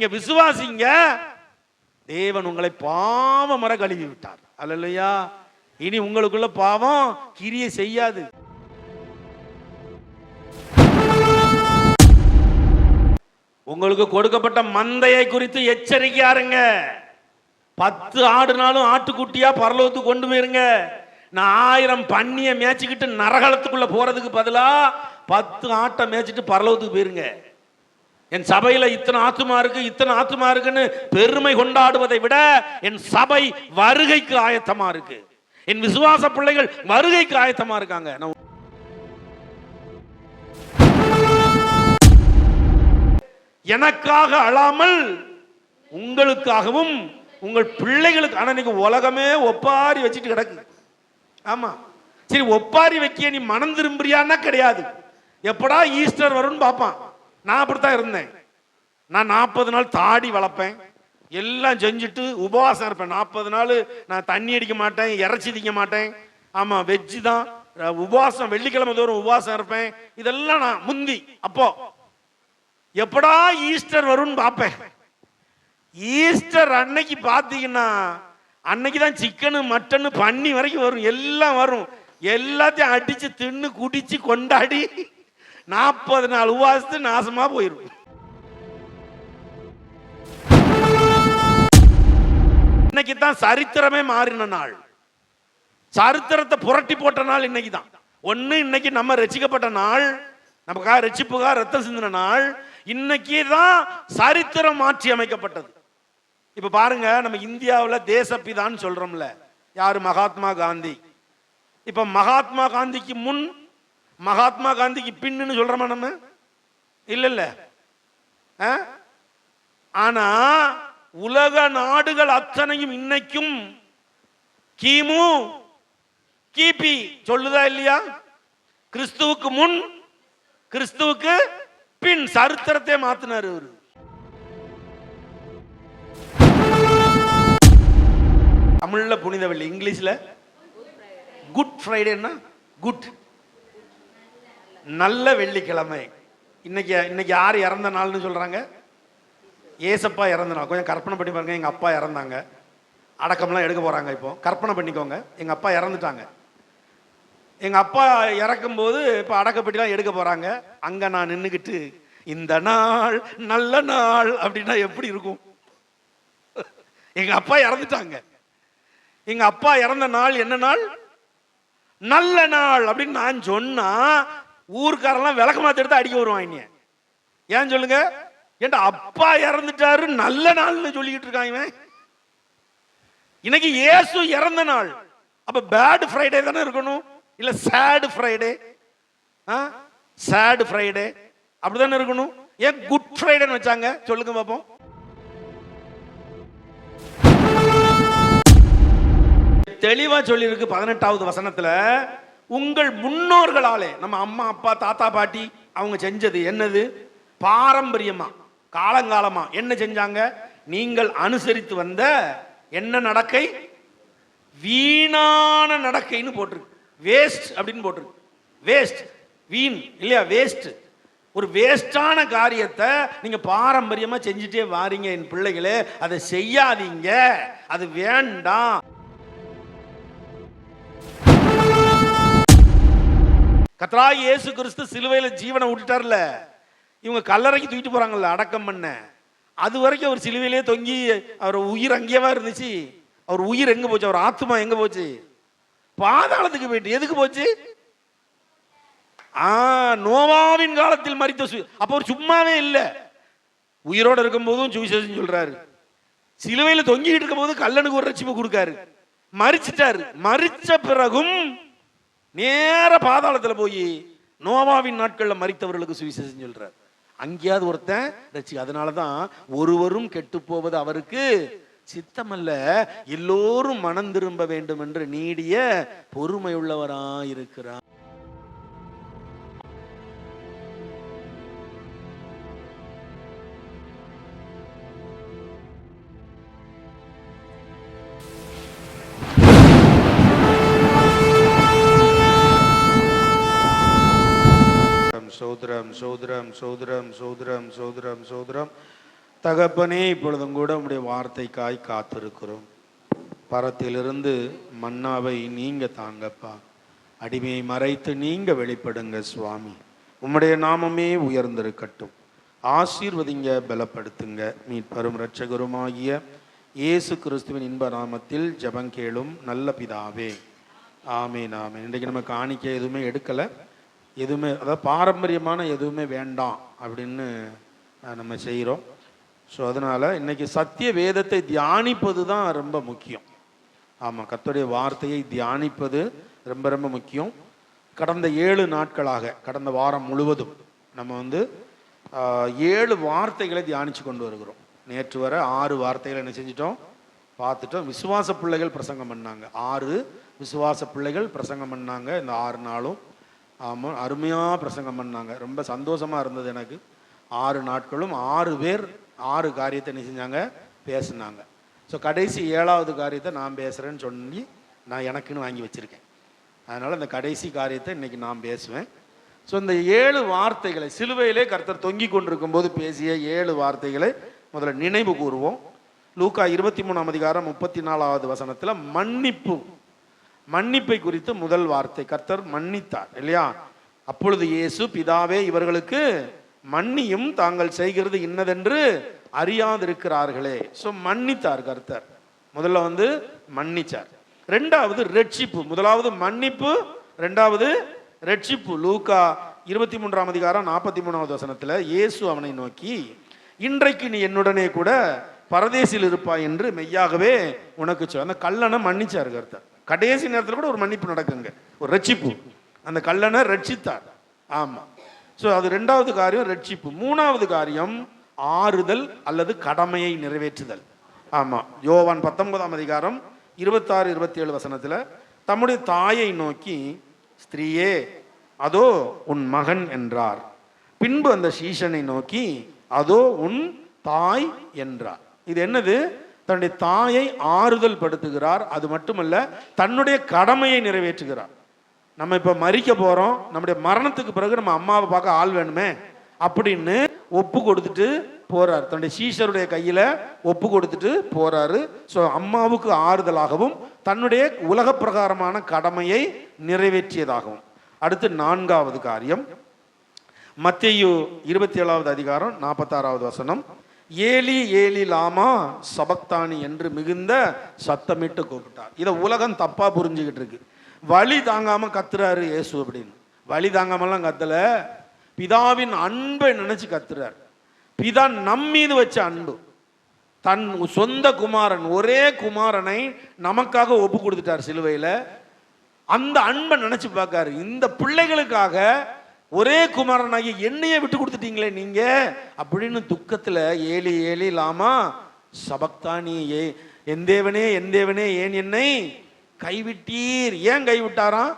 நீங்க விசுவாசிங்க, தேவன் உங்களை பாவமற கழுவி விட்டார். அல்லேலூயா. இனி உங்களுக்குள்ள பாவம் கிரியை செய்யாது. உங்களுக்கு கொடுக்கப்பட்ட மந்தையை குறித்து எச்சரிக்கையா இருங்க. 10 ஆடுனாலும் ஆட்டுக்குட்டியா பரலோகத்துக்கு கொண்டு போயிருங்க. நான் 1000 பன்னிய மேய்ச்சிக்கிட்டு நரகலத்துக்குள்ள போறதுக்கு பதிலா 10 ஆட்டை மேய்ச்சிட்டு பரலோகத்துக்கு போயிருங்க. என் சபையில இத்தனை ஆத்துமா இருக்கு, இத்தனை ஆத்துமா இருக்குன்னு பெருமை கொண்டாடுவதை விட என் சபை வருகைக்கு ஆயத்தமா இருக்கு. என் விசுவாச பிள்ளைகள் வருகைக்கு ஆயத்தமா இருக்காங்க. எனக்காக அழாமல் உங்களுக்காகவும் உங்கள் பிள்ளைகளுக்கு. ஆனா நீங்க உலகமே ஒப்பாரி வச்சுட்டு கிடக்கு. ஆமா, சரி, ஒப்பாரி வைக்க நீ மனம் திரும்புறியான்னா கிடையாது. எப்படா ஈஸ்டர் வரும்னு பார்ப்பான். நான் அப்படித்தான் இருந்தேன். நான் 40 நாள் தாடி வளர்ப்பேன், எல்லாம் செஞ்சுட்டு உபவாசம் இருப்பேன். 40 நாள் நான் தண்ணி அடிக்க மாட்டேன், இறைச்சி திங்க மாட்டேன். ஆமா, வெஜ்ஜு தான் உபவாசம். வெள்ளிக்கிழமை தோறும் உபவாசம் இருப்பேன். இதெல்லாம் நான் முந்தி. அப்போ எப்படா ஈஸ்டர் வரும்னு பார்ப்பேன். ஈஸ்டர் அன்னைக்கு பார்த்தீங்கன்னா அன்னைக்கு தான் சிக்கனு மட்டனு பன்னி வரைக்கும் வரும், எல்லாம் வரும். எல்லாத்தையும் அடிச்சு தின்னு குடிச்சு கொண்டாடி 40 நாள் உபவாசத்து நாசமா போயிரும். இன்னைக்கு தான் சரித்திரமே மாறின நாள். சரித்திரத்தை புரட்டி போட்ட நாள் இன்னைக்கு தான். ஒன்னு இன்னைக்கு நம்ம ரட்சிக்கப்பட்ட நாள், நமக்காக ரட்சிப்புக்காக ரத்தம் சிந்தின நாள். இன்னைக்கு தான் சரித்திரம் மாற்றி அமைக்கப்பட்டது. இப்ப பாருங்க, நம்ம இந்தியாவில் தேசப்பிதான்னு சொல்றோம்ல, யாரு? மகாத்மா காந்தி. இப்ப மகாத்மா காந்திக்கு முன், மகாத்மா காந்திக்கு பின்னு சொல்றோமா நம்ம? இல்ல இல்ல. ஆனா உலக நாடுகள் அத்தனையும் இன்னைக்கும் கிமு கிபி சொல்லுதா இல்லையா? கிறிஸ்துவுக்கு முன் கிறிஸ்துவுக்கு பின் சரித்திரத்தை மாத்தினார் இவரு. தமிழ்ல புனித வெள்ளி, இங்கிலீஷ்ல குட் ஃப்ரைடேன்னா குட், நல்ல வெள்ளிக்கிழமை. இன்னைக்கு யார் இறந்த நாள்னு சொல்றாங்க? ஏசப்பா இறந்த நாள். கொஞ்சம் கற்பனை பண்ணி பாருங்க. எங்க அப்பா இறந்தாங்க, அடக்கம்லாம் எடுக்க போறாங்க. இப்போ கற்பனை பண்ணிக்கோங்க, எங்க அப்பா இறந்துட்டாங்க. எங்க அப்பா இறக்கும் போது இப்ப அடக்கப்பட்டிலாம் எடுக்க போறாங்க. அங்க நான் நின்னுக்கிட்டு இந்த நாள் நல்ல நாள் அப்படின்னா எப்படி இருக்கும்? எங்க அப்பா இறந்துட்டாங்க. எங்க அப்பா இறந்த நாள் என்ன நாள்? நல்ல நாள் அப்படின்னு நான் சொன்னா ஊர்க்காரெல்லாம் விளக்கமாத்த எடுத்து அடிக்க வருவாங்க. ஏன் சொல்லுங்க? ஏன்டா அப்பா இறந்துட்டாரு நல்ல நாள்னு சொல்லிக்கிட்டு இருக்காங்க. இன்னைக்கு இயேசு இறந்த நாள். அப்ப பேட் ஃப்ரைடே தானே இருக்கணும், இல்ல சேட் ஃப்ரைடே? சேட் ஃப்ரைடே அப்படிதானே இருக்கணும். ஏன் குட் ஃப்ரைடேன்னு வச்சாங்க சொல்லுங்க பாப்போம். தெளிவா சொல்லி இருக்கு 18வது வசனத்துல. உங்கள் முன்னோர்களாலே, நம்ம அம்மா அப்பா தாத்தா பாட்டி அவங்க செஞ்சது என்னது? பாரம்பரியமா காலங்காலமா என்ன செஞ்சாங்க? நீங்கள் அனுசரித்து வந்த என்ன நடக்கை? வீணான நடக்கைன்னு போட்டிருக்கு. வேஸ்ட் அப்படின்னு போட்டிருக்கு. வேஸ்ட், வீண் இல்லையா? வேஸ்ட், ஒரு வேஸ்டான காரியத்தை நீங்க பாரம்பரியமா செஞ்சுட்டே வாரீங்க. என் பிள்ளைகளே, அதை செய்யாதீங்க, அது வேண்டாம். கர்த்தராகிய இயேசு கிறிஸ்து சிலுவையில ஜீவனை விட்டுட்டார்ல, இவங்க கல்லறைக்கு தூக்கிட்டு போறாங்கல்ல அடக்கம் பண்ண, அது வரைக்கும் அவர் சிலுவையிலே தொங்கி அவர் உயிர் அங்கேயேவா இருந்துச்சு. அவர் உயிர் எங்க போச்சு? அவர் ஆத்மா எங்க போச்சு? பாதாளத்துக்கு போயிட்டு. எதுக்கு போச்சு? நோவாவின் காலத்தில் மரித்த அப்ப அவர் சும்மாவே இல்ல, உயிரோட இருக்கும் போதும் சுவிசேஷம் சொல்றாரு. சிலுவையில தொங்கிட்டு இருக்கும் போது கல்லனுக்கு ஒரு ரட்சிப்பு கொடுக்காரு. மரிச்சிட்டாரு. மரிச்ச பிறகும் நேர பாதாளத்துல போய் நோவாவின் நாட்கள்ல மரித்தவர்களுக்கு சுவிசேஷம் சொல்றாரு. அங்கேயாவது ஒருத்தன் ரட்சி. அதனாலதான் ஒருவரும் கெட்டு போவது அவருக்கு சித்தமல்ல, எல்லோரும் மனம் திரும்ப வேண்டும் என்று நீடிய பொறுமையுள்ளவராயிருக்கிறார். சோதரம் சோதரம் சோதரம் சோதரம் சோதரம் சோதரம் தகப்பனே, இப்பொழுதும் கூட உம்முடைய வார்த்தைக்காய் காத்திருக்கிறோம். பரத்திலிருந்து மன்னாவை நீங்க தாங்கப்பா, அடிமையை மறைத்து நீங்க வெளிப்படுங்க சுவாமி. உம்முடைய நாமமே உயர்ந்திருக்கட்டும். ஆசீர்வதிங்க, பலப்படுத்துங்க. மீட்பரும் இரட்சகருமாகிய இயேசு கிறிஸ்துவின் இன்ப நாமத்தில் ஜெபங்கேளும் நல்ல பிதாவே, ஆமேன் ஆமேன். இன்றைக்கு நம்ம காணிக்கை எதுவுமே எடுக்கலை, எதுவுமே அதாவது பாரம்பரியமான எதுவுமே வேண்டாம் அப்படின்னு நம்ம செய்கிறோம். ஸோ அதனால் இன்றைக்கி சத்திய வேதத்தை தியானிப்பது தான் ரொம்ப முக்கியம். ஆமாம், கர்த்தருடைய வார்த்தையை தியானிப்பது ரொம்ப ரொம்ப முக்கியம். கடந்த 7 நாட்களாக, கடந்த வாரம் முழுவதும் நம்ம 7 வார்த்தைகளை தியானித்து கொண்டு வருகிறோம். நேற்று வர 6 வார்த்தைகளை என்ன செஞ்சிட்டோம், பார்த்துட்டோம். விசுவாச பிள்ளைகள் பிரசங்கம் பண்ணாங்க. 6 விசுவாச பிள்ளைகள் பிரசங்கம் பண்ணாங்க இந்த 6 நாளும். ஆமாம், அருமையாக பிரசங்கம் பண்ணாங்க. ரொம்ப சந்தோஷமாக இருந்தது எனக்கு. 6 நாட்களும் 6 பேர் 6 காரியத்தை என்ன செஞ்சாங்க, பேசுனாங்க. ஸோ கடைசி 7வது காரியத்தை நான் பேசுகிறேன்னு சொல்லி நான் எனக்குன்னு வாங்கி வச்சுருக்கேன். அதனால் இந்த கடைசி காரியத்தை இன்றைக்கி நான் பேசுவேன். ஸோ இந்த 7 வார்த்தைகளை, சிலுவையிலே கர்த்தர் தொங்கி கொண்டிருக்கும் போது பேசிய 7 வார்த்தைகளை முதல்ல நினைவு கூறுவோம். லூக்கா 23ஆம் அதிகாரம் 34வது வசனத்தில் மன்னிப்பை குறித்து முதல் வார்த்தை, கர்த்தர் மன்னித்தார் இல்லையா? அப்பொழுது இயேசு, பிதாவே இவர்களுக்கு மன்னியும், தாங்கள் செய்கிறது இன்னதென்று அறியாதிருக்கிறார்களே. ஸோ மன்னித்தார் கர்த்தர். முதல்ல மன்னிச்சார். 2வது ரட்சிப்பு. முதலாவது மன்னிப்பு, 2வது ரட்சிப்பு. லூக்கா 23ஆம் அதிகாரம் 43வது வசனத்தில் இயேசு அவனை நோக்கி, இன்றைக்கு நீ என்னுடனே கூட பரதேசில் இருப்பாய் என்று மெய்யாகவே உனக்கு சொல். அந்த கல்லனை மன்னிச்சார் கர்த்தர். கடைசி நேரத்தில் கூட ஒரு மன்னிப்பு நடக்குங்க, ஒரு ரட்சிப்பு. அந்த கல்லனை ரட்சித்தார். ஆமாம். ஸோ அது 2வது காரியம் ரட்சிப்பு. 3வது காரியம் ஆறுதல் அல்லது கடமையை நிறைவேற்றுதல். ஆமாம், யோவான் 19ஆம் அதிகாரம் 26-27 வசனத்தில் தம்முடைய தாயை நோக்கி, ஸ்திரீயே அதோ உன் மகன் என்றார். பின்பு அந்த சீஷனை நோக்கி, அதோ உன் தாய் என்றார். இது என்னது? தன்னுடைய தாயை ஆறுதல் படுத்துகிறார். அது மட்டுமல்ல, தன்னுடைய கடமையை நிறைவேற்றுகிறார். நம்ம இப்போ மரிக்க போகிறோம், நம்முடைய மரணத்துக்கு பிறகு நம்ம அம்மாவை பார்க்க ஆள் வேணுமே அப்படின்னு ஒப்பு கொடுத்துட்டு போறார். தன்னுடைய சீஷருடைய கையில் ஒப்பு கொடுத்துட்டு போறாரு. ஸோ அம்மாவுக்கு ஆறுதலாகவும் தன்னுடைய உலக பிரகாரமான கடமையை நிறைவேற்றியதாகவும். அடுத்து 4வது காரியம், மத்தேயு 27வது அதிகாரம் 46வது வசனம், ஏலி ஏலி லாமா சபக்தானி என்று மிகுந்த சத்தமிட்டு கூப்பிட்டார். இதை உலகம் தப்பா புரிஞ்சுக்கிட்டு இருக்கு. வலி தாங்காம கத்துறாரு இயேசு அப்படின்னு. வலி தாங்காமலாம் கத்தல, பிதாவின் அன்பை நினைச்சு கத்துறார். பிதா நம்மீது வச்ச அன்பு, தன் சொந்த குமாரன், ஒரே குமாரனை நமக்காக ஒப்பு கொடுத்துட்டார் சிலுவையில. அந்த அன்பை நினைச்சு பார்க்காரு. இந்த பிள்ளைகளுக்காக ஒரே குமாரனாகி என்னையே விட்டு கொடுத்துட்டீங்களே நீங்க அப்படின்னு துக்கத்துல, ஏலி ஏலி லாமா சபக்தானி, என் தேவனே என் தேவனே ஏன் என்னை கைவிட்டீர். ஏன் கைவிட்டாராம்?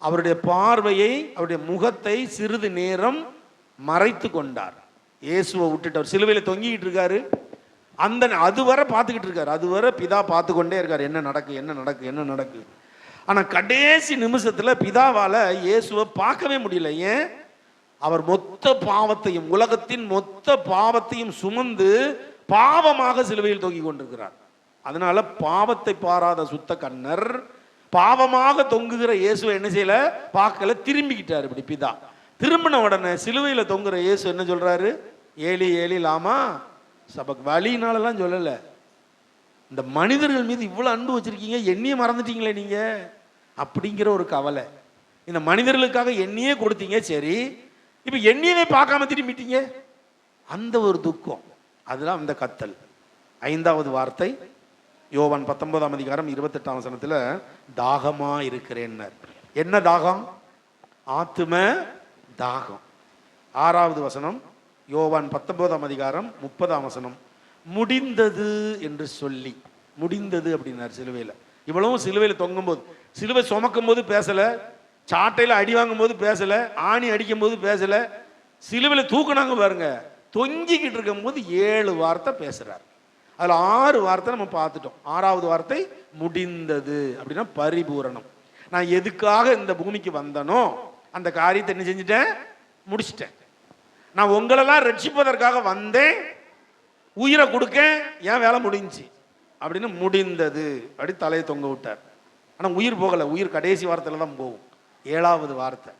அவருடைய பார்வையை, அவருடைய முகத்தை சிறிது நேரம் மறைத்து கொண்டார். இயேசுவை விட்டுட்டார். சிலுவையில் தொங்கிக்கிட்டு இருக்காரு. அதுவரை பார்த்துக்கிட்டு இருக்காரு. அதுவரை பிதா பார்த்து கொண்டே இருக்காரு, என்ன நடக்கு என்ன நடக்கு என்ன நடக்கு. ஆனால் கடைசி நிமிஷத்தில் பிதாவால் இயேசுவை பார்க்கவே முடியல. ஏன்? அவர் மொத்த பாவத்தையும், உலகத்தின் மொத்த பாவத்தையும் சுமந்து பாவமாக சிலுவையில் தொங்கி கொண்டிருக்கிறார். அதனால பாவத்தை பாராத சுத்த கண்ணர் பாவமாக தொங்குகிற இயேசுவை என்ன செய்யல, பார்க்கல, திரும்பிக்கிட்டார். இப்படி பிதா திரும்பின உடனே சிலுவையில் தொங்குற இயேசு என்ன சொல்றாரு? ஏலி ஏலி லாமா சபக். வலினாலலாம் சொல்லல, இந்த மனிதர்கள் மீது இவ்வளவு அன்பு வச்சிருக்கீங்க, என்னையே மறந்துட்டீங்களே நீங்க அப்படிங்கிற ஒரு கவலை. இந்த மனிதர்களுக்காக என்னையே கொடுத்தீங்க, சரி இப்ப என்னையவே பார்க்காம திரும்பிட்டீங்க, அந்த ஒரு துக்கம். அதுதான் அந்த கத்தல். 5வது வார்த்தை, யோவான் 19ஆம் அதிகாரம் 28ஆம் வசனத்தில் தாகமா இருக்கிறேன். என்ன தாகம்? ஆத்தும தாகம். 6வது வசனம், யோவான் 19ஆம் அதிகாரம் 30ஆம் வசனம், முடிந்தது என்று சொல்லி. முடிந்தது அப்படின்னார் சிலுவையில். இவ்வளவும் சிலுவையில் தொங்கும் போது, சிலுவை சுமக்கும் போது பேசல, சாட்டையில் அடி வாங்கும் போது பேசல, ஆணி அடிக்கும் போது பேசல, சிலுவையில் தூக்குனாங்க பாருங்க, தொங்கிக்கிட்டு இருக்கும் போது 7 வார்த்தை பேசுறார். அதில் 6 வார்த்தை நம்ம பார்த்துட்டோம். 6வது வார்த்தை முடிந்தது அப்படின்னா பரிபூரணம். நான் எதுக்காக இந்த பூமிக்கு வந்தனோ அந்த காரியத்தை என்ன செஞ்சுட்டேன், முடிச்சிட்டேன். நான் உங்களெல்லாம் ரட்சிப்பதற்காக வந்தேன், உயிரை கொடுக்க ஏன் வேலை முடிஞ்சுச்சு அப்படின்னு முடிந்தது அப்படி தலையை தொங்க விட்டார். ஆனால் உயிர் போகலை, உயிர் கடைசி வார்த்தையில் தான் போகும், 7வது வார்த்தை.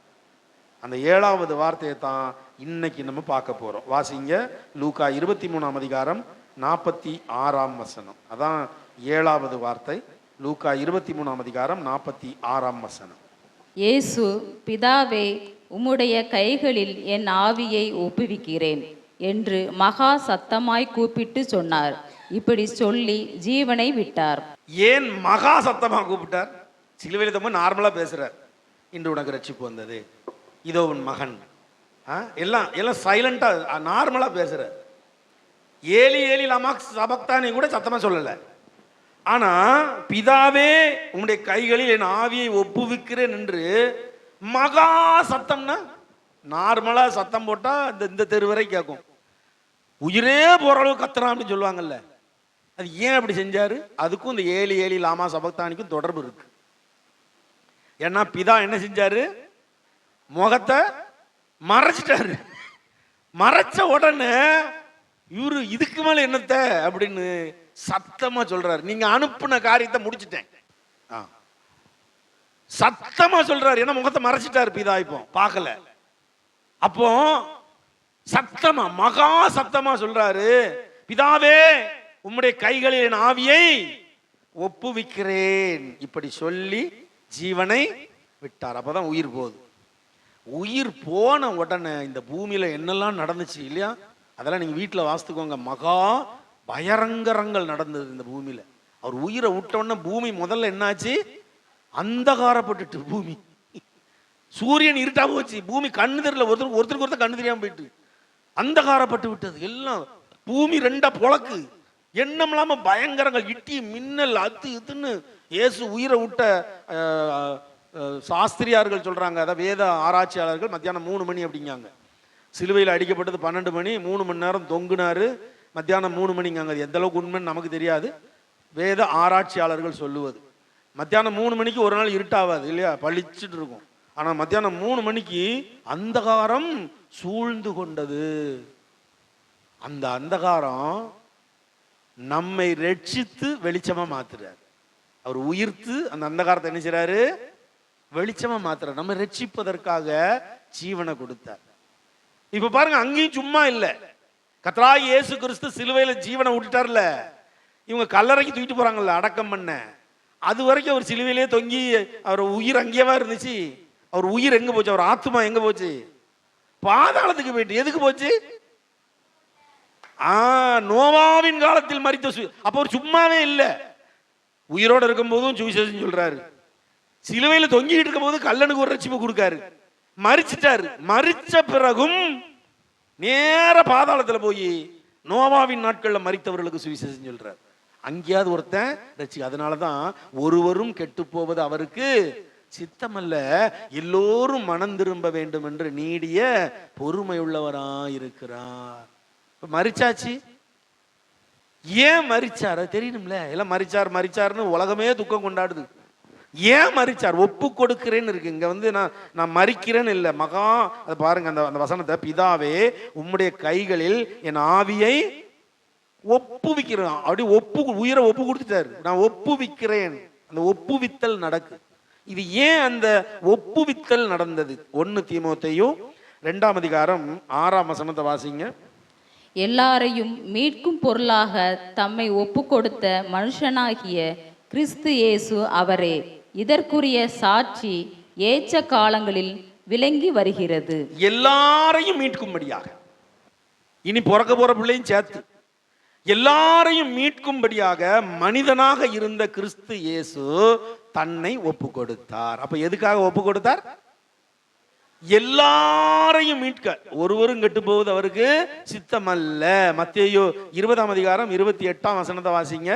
அந்த 7வது வார்த்தையை தான் இன்னைக்கு நம்ம பார்க்க போகிறோம். வாசிங்க லூக்கா 23ஆம் அதிகாரம் 46ஆம் வசனம். அதான் 7வது வார்த்தை. லூக்கா 23ஆம் அதிகாரம் 46ஆம் வசனம். இயேசு, பிதாவே, உம்முடைய கைகளில் என் ஆவியை ஒப்புவிக்கிறேன் என்று மகா சத்தமாய் கூப்பிட்டு சொன்னார். இப்படி சொல்லி ஜீவனை விட்டார். ஏன் மகா சத்தமா கூப்பிட்டார்? சிலுவையில் தான் நார்மலா பேசுறார். இன்று உனக்கு ரட்சிப்பு வந்தது, இதோ உன் மகன். எல்லாம் எல்லாம் சைலண்டா நார்மலா பேசுறார். ஏலி ஏலி லமா சபக்தானி கூட சத்தமா சொல்லல. ஆனா பிதாவே உம்முடைய கைகளில் என் ஆவியை ஒப்புவிக்கிறேன் என்று மகா சத்தம்னா, நார்மலா சத்தம் போட்டா இந்த தெரு வரை கேட்கும். உயிரே போற அளவு கத்துறான் அப்படின்னு சொல்லுவாங்கல்ல, அது ஏன் அப்படி செஞ்சாரு? அதுக்கும் இந்த ஏலி ஏலி லாமா சபக்தானிக்கும் தொடர்பு இருக்கு. ஏன்னா பிதா என்ன செஞ்சாரு? முகத்தை மறைச்சிட்டாரு. மறைச்ச உடனே இவரு இதுக்கு மேல என்னத்த அப்படின்னு சத்தமா சொல்றாரு, நீங்க அனுப்புன காரியத்தை முடிச்சிட்டேன். சத்தமா சொல்றாரு, ஏன்னா முகத்தை மறைச்சிட்டாரு பிதா, இப்போ பார்க்கல. அப்போ சத்தமா மகா சத்தமா சொல்றாரு, பிதாவே உம்முடைய கைகளில் என் ஆவியை ஒப்புவிக்கிறேன். இப்படி சொல்லி ஜீவனை விட்டார். அப்பதான் உயிர் போகுது. உயிர் போன உடனே இந்த பூமியில என்னெல்லாம் நடந்துச்சு இல்லையா, அதெல்லாம் நீங்க வீட்டில் வாசித்துக்கோங்க. மகா பயங்கரங்கள் நடந்தது இந்த பூமியில. அவர் உயிரை விட்டோன்னா பூமி முதல்ல என்னாச்சு? அந்தகாரப்பட்டுட்டு பூமி. சூரியன் இருட்டா போச்சு, பூமி கண்ணு தெரியல, ஒருத்தருக்கு ஒருத்தர் கண்ணு தெரியாம போயிட்டு அந்தகாரப்பட்டு விட்டது. எல்லாம் பூமி ரெண்டா பொழக்கு, எண்ணம் இல்லாம பயங்கரங்கள், இட்டி மின்னல் அது இதுன்னு. இயேசு உயிரை விட்ட சாஸ்திரியார்கள் சொல்றாங்க, அதாவது வேத ஆராய்ச்சியாளர்கள், மத்தியானம் 3 மணி அப்படிங்காங்க. சிலுவையில் அடிக்கப்பட்டது 12 மணி, 3 மணி நேரம் தொங்குனாரு, மத்தியானம் 3 மணிங்காங்க. அது எந்த அளவுக்கு உண்மைன்னு நமக்கு தெரியாது, வேத ஆராய்ச்சியாளர்கள் சொல்லுவது. மத்தியானம் 3 மணிக்கு ஒரு நாள் இருட்டாவாது இல்லையா, பளிச்சுட்டு இருக்கும். ஆனா மத்தியானம் 3 மணிக்கு அந்தகாரம் சூழ்ந்து கொண்டது. அந்த அந்தகாரம் நம்மை ரட்சித்து வெளிச்சமா மாத்துறாரு. அவர் உயிர்த்து அந்த அந்தகாரத்தை என்ன செய்றாரு? வெளிச்சமா மாத்துறாரு. நம்ம ரட்சிப்பதற்காக ஜீவனை கொடுத்தார். இப்ப பாருங்க, அங்கேயும் சும்மா இல்ல. கர்த்தராகிய இயேசு கிறிஸ்து சிலுவையில ஜீவனை விட்டுட்டார்ல, இவங்க கல்லறைக்கு தூக்கிட்டு போறாங்கல்ல அடக்கம் பண்ண, அது வரைக்கும் அவர் சிலுவையிலே தொங்கி அவர் உயிர் அங்கேயேவா இருந்துச்சு. அவர் உயிர் எங்க போச்சு? அவர் ஆத்மா எங்க போச்சு? பாதாளத்துக்கு போயிட்டு. எதுக்கு போச்சு? நோவாவின் காலத்தில் மரித்த. அப்ப அவர் சும்மாவே இல்ல, உயிரோட இருக்கும் போதும் சுவிசேஷம் சொல்றாரு, சிலுவையில தொங்கிட்டு இருக்கும் போது கல்லனுக்கு ஒரு ரட்சிப்பு கொடுக்காரு. மரிச்சிட்டாரு, மரிச்ச பிறகும் நேர பாதாளத்துல போய் நோவாவின் நாட்கள்ல மரித்தவர்களுக்கு சுவிசேஷம் சொல்றாரு. அங்கேயாவது ஒருத்தன் ரட்சி. அதனாலதான் ஒருவரும் கெட்டு போவது அவருக்கு சித்தமல்ல, எல்லோரும் மனம் திரும்ப வேண்டும் என்று நீடிய பொறுமை உள்ளவராயிருக்கிறார். மரிச்சாச்சு. ஏன் மரிச்சார் தெரியணும்ல. எல்லாம் மரிச்சார்னு உலகமே துக்கம் கொண்டாடுது. ஏன் மரிச்சார்? ஒப்பு கொடுக்கிறேன்னு இருக்கு. இங்க வந்து நான் மரிக்கிறேன்னு இல்லை, மகா. அதை பாருங்க அந்த வசனத்தை, பிதாவே உம்முடைய கைகளில் என் ஆவியை ஒப்புவிக்கிறேன். அப்படி உயிரை ஒப்பு கொடுத்துட்டாரு. நான் ஒப்புவிக்கிறேன். அந்த ஒப்புவித்தல் நடக்கு. இது ஏன் அந்த ஒப்புவித்தல் நடந்தது? 1 தீமோத்தேயு 2ஆம் அதிகாரம் 6ஆம் வசனத்தை வாசிங்க. எல்லாரையும் மீட்கும் பொருளாக தம்மை ஒப்பு கொடுத்த மனுஷனாகிய கிறிஸ்து இயேசு அவரே. இதற்குரிய சாட்சி ஏற்ற காலங்களில் விளங்கி வருகிறது. எல்லாரையும் மீட்கும்படியாக, இனி பிறக்க போற பிள்ளையும் சேர்த்து எல்லாரையும் மீட்கும்படியாக மனிதனாக இருந்த கிறிஸ்து இயேசு தன்னை ஒப்பு கொடுத்தார். அப்ப எதுக்காக ஒப்பு கொடுத்தார்? எல்லாரையும் மீட்க. ஒருவரும் கெட்டு போவது அவருக்கு சித்தமல்ல. மத்தேயு 20ஆம் அதிகாரம் 28ஆம் வசனத்தை வாசிங்க.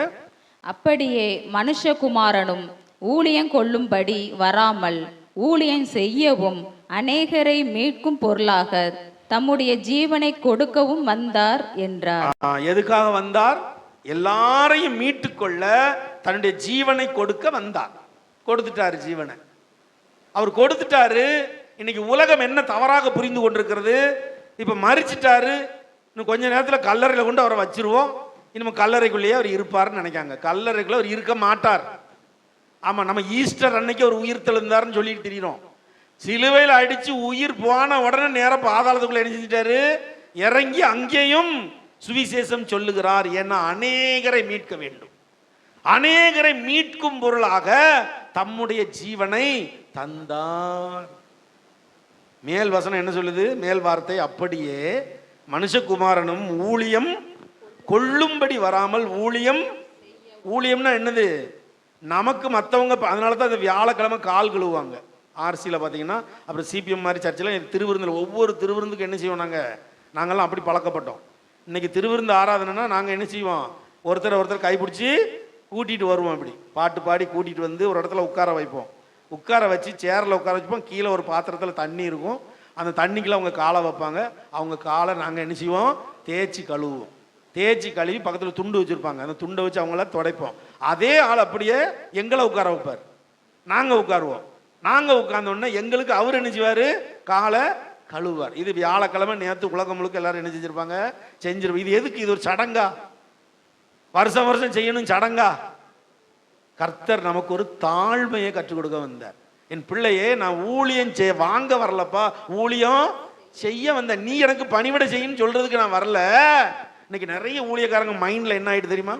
அப்படியே மனுஷகுமாரனும் ஊழியம் கொள்ளும்படி வராமல் ஊழியம் செய்யவும் அநேகரை மீட்கும் பொருளாக தம்முடைய ஜீவனை கொடுக்கவும் வந்தார் என்றார். எதுக்காக வந்தார்? எல்லாரையும் மீட்டுக்கொள்ள தன்னுடைய ஜீவனை கொடுக்க வந்தார். கொடுத்துட்டாரு ஜீவனை. அவர் கொடுத்துட்டாரு. இன்னைக்கு உலகம் என்ன தவறாக புரிந்து கொண்டிருக்கிறது? இப்ப மரிச்சிட்டாரு, இன்னும் கொஞ்ச நேரத்தில் கல்லறையில் கொண்டு அவரை வச்சிருவோம், இன்னும் கல்லறைக்குள்ளேயே அவர் இருப்பார்னு நினைக்காங்க. கல்லறைக்குள்ள அவர் இருக்க மாட்டார். ஆமா, நம்ம ஈஸ்டர் அன்னைக்கு அவர் உயிர் தெழுந்தாருன்னு சொல்லிட்டு திரியிறோம். சிலுவையில் அடிச்சு உயிர் போன உடனே நேரம் பாதாளத்துக்குள்ள என்ன செஞ்சிட்டாரு? இறங்கி அங்கேயும் சுவிசேஷம் சொல்லுகிறார். ஏன்னா அநேகரை மீட்க வேண்டும். அநேகரை மீட்கும் பொருளாக தம்முடைய ஜீவனை தந்தார். மேல் வசனம் என்ன சொல்லுது? மேல் வார்த்தை, அப்படியே மனுஷகுமாரனும் ஊழியம் கொள்ளும்படி வராமல் ஊழியம்னா என்னது? நமக்கு மற்றவங்க. அதனால தான் அந்த வியாழக்கிழமை கால் கழுவுவாங்க ஆர்சியில் பார்த்தீங்கன்னா. அப்புறம் சிபிஎம் மாதிரி சர்ச்சில் திருவிருந்தில் ஒவ்வொரு திருவிருந்துக்கு என்ன செய்வோம்? நாங்கள்லாம் அப்படி பழக்கப்பட்டோம். இன்னைக்கு திருவிருந்து ஆராதனைனா நாங்கள் என்ன செய்வோம்? ஒருத்தர் கைப்பிடிச்சி கூட்டிகிட்டு வருவோம். இப்படி பாட்டு பாடி கூட்டிகிட்டு வந்து ஒரு இடத்துல உட்கார வைப்போம். உட்கார வச்சு சேரில் உட்கார வச்சுப்போம். கீழே ஒரு பாத்திரத்தில் தண்ணி இருக்கும். அந்த தண்ணிக்குள்ள அவங்க காலை வைப்பாங்க. அவங்க காலை நாங்கள் என்ன செய்வோம்? தேய்ச்சி கழுவுவோம். தேய்ச்சி கழுவி பக்கத்தில் துண்டு வச்சுருப்பாங்க. அந்த துண்டை வச்சு அவங்கள துடைப்போம். அதே ஆள் அப்படியே எங்களை உட்கார வைப்பார். நாங்கள் உட்காருவோம். நாங்கள் உட்கார்ந்தோடனே எங்களுக்கு அவர் என்ன செய்வார்? காலை கழுவார். இது வியாழக்கிழமை நேற்று உலகம் முழுக்க எல்லாரும் என்ன செஞ்சிருப்பாங்க? செஞ்சிருப்போம். இது எதுக்கு? இது ஒரு சடங்கா? வருஷம் செய்யணும் சடங்கா? கர்த்தர் நமக்கு ஒரு தாழ்மையை கற்றுக் கொடுக்க வந்தார். என் பிள்ளையே, நான் ஊழியம் செய்ய வாங்க வரலப்பா, ஊழியம் செய்ய வந்த. நீ எனக்கு பணிவிடை செய்யணும்னு சொல்றதுக்கு நான் வரல. இன்னைக்கு நிறைய ஊழியக்காரங்க மைண்ட்ல என்ன ஆயிட்டு தெரியுமா?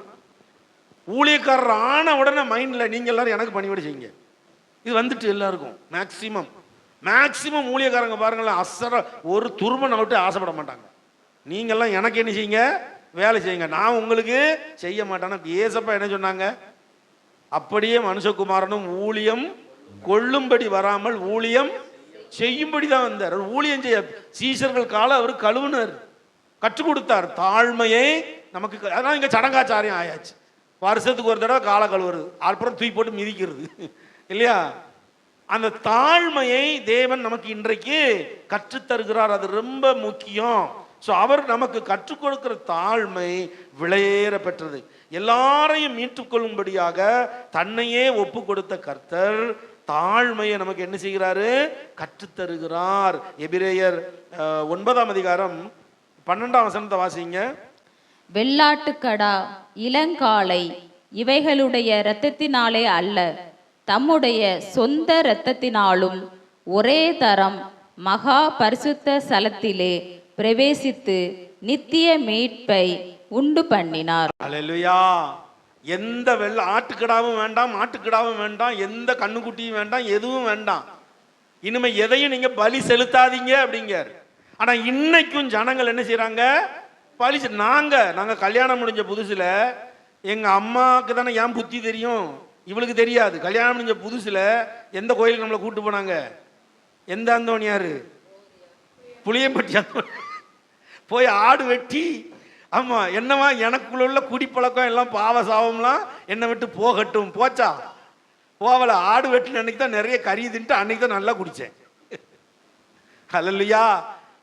ஊழியக்காரர் ஆன உடனே மைண்ட்ல நீங்க எல்லாரும் எனக்கு பணிவிடை செய்யுங்க. இது வந்துட்டு எல்லாருக்கும் மேக்சிமம் ஊழியக்காரங்க பாருங்களேன், ஒரு துருமனை விட்டு ஆசைப்பட மாட்டாங்க. நீங்கெல்லாம் எனக்கு என்ன செய்யுங்க? வேலை செய்யுங்க, நான் உங்களுக்கு செய்ய மாட்டேன். ஏசப்பா என்ன சொன்னாங்க? அப்படியே மனுஷகுமாரனும் ஊழியம் கொள்ளும்படி வராமல் ஊழியம் செய்யும்படி தான் வந்தார். ஊழியம் செய்ய சீஷர்கள் கால அவர் கழுவுனர், கற்றுக் கொடுத்தார் தாழ்மையை நமக்கு. அதான் இங்க சடங்காச்சாரியம் ஆயாச்சு. வருஷத்துக்கு ஒரு தடவை காலை கழுவுறது, அப்புறம் தூக்கி போட்டு மிதிக்கிறது இல்லையா? அந்த தாழ்மையை தேவன் நமக்கு இன்றைக்கு கற்றுத்தருகிறார். அது ரொம்ப முக்கியம். ஸோ அவர் நமக்கு கற்றுக் கொடுக்கிற தாழ்மை விலையேற பெற்றது. எல்லாரையும் மீட்டுக்கொள்ளும்படியாக தன்னையே ஒப்பு கொடுத்த கர்த்தர் தாழ்மையை நமக்கு என்ன செய்கிறாரு? கற்றுத்தருகிறார். எபிரேயர் 9ஆம் அதிகாரம் 12ஆம் வசனத்தை வாசிங்க. வெள்ளாட்டுக்கடா இளங்காளை இவைகளுடைய இரத்தத்தினாலே அல்ல, தம்முடைய சொந்த இரத்தத்தினாலும் ஒரே தரம் மகா பரிசுத்த ஸ்தலத்திலே பிரவேசித்து நித்திய மீட்பை உண்டு பண்ணினார். அல்லேலூயா. எந்த ஆட்டுக்கிடாவும் வேண்டாம், மாட்டுக்கிடாவும் வேண்டாம், எந்த கண்ணுக்குட்டியும் வேண்டாம், எதுவும் வேண்டாம். இனிமே எதையும் நீங்க பலி செலுத்தாதீங்க அப்படிங்கார். ஆனா இன்னைக்கும் ஜனங்கள் என்ன செய்யறாங்க? பலி. நாங்க கல்யாணம் முடிஞ்ச புதுசுல எங்க அம்மாவுக்கு தானே ஏன் புத்தி தெரியும், இவளுக்கு தெரியாது. கல்யாணம் முடிஞ்ச புதுசுல எந்த கோயிலுக்கு நம்மளை கூட்டு போனாங்க? எந்த அந்தோணியாரு? புளியம்பட்டி போய் ஆடு வெட்டி. ஆமா, என்னவா எனக்குள்ள உள்ள குடிப்பழக்கம் எல்லாம் பாவ சாபம்லாம் என்னை விட்டு போகட்டும். போச்சா? போவல. ஆடு வெட்டின அன்னைக்கு தான் நிறைய கறி தின்ட்டு அன்னைக்கு தான் நல்லா குடிச்சேன். அல்லேலூயா.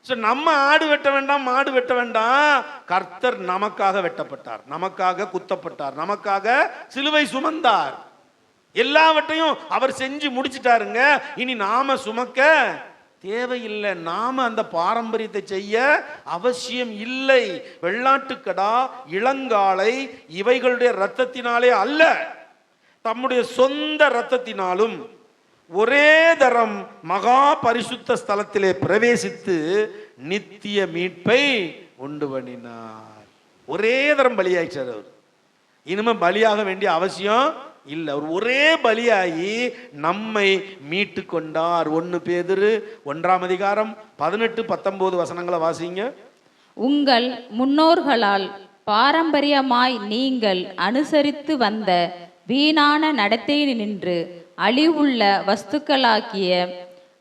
ஸோ நம்ம ஆடு வெட்ட வேண்டாம், மாடு வெட்ட வேண்டாம். கர்த்தர் நமக்காக வெட்டப்பட்டார், நமக்காக குத்தப்பட்டார், நமக்காக சிலுவை சுமந்தார். எல்லாவற்றையும் அவர் செஞ்சு முடிச்சிட்டாருங்க. இனி நாம சுமக்க தேவையில்லை. நாம அந்த பாரம்பரியத்தை செய்ய அவசியம் இல்லை. வெள்ளாட்டுக்கடா இளங்காளை இவைகளுடைய இரத்தத்தினாலே அல்ல, தம்முடைய சொந்த இரத்தத்தினாலும் ஒரே தரம் மகா பரிசுத்த ஸ்தலத்திலே பிரவேசித்து நித்திய மீட்பை உண்டு பண்ணினார். ஒரே தரம் பலியாயிச்சார் அவர். இனிமே பலியாக வேண்டிய அவசியம் இல்லை. அவர் ஒரே பலியாகி நம்மை மீட்டு கொண்டார். 1 பேதுரு 1ஆம் அதிகாரம் 18-19 வசனங்களை வாசிங்க. உங்கள் முன்னோர்களால் பாரம்பரியமாய் நீங்கள் அனுசரித்து வந்த வீணான நடத்தையினின்று அழிவுள்ள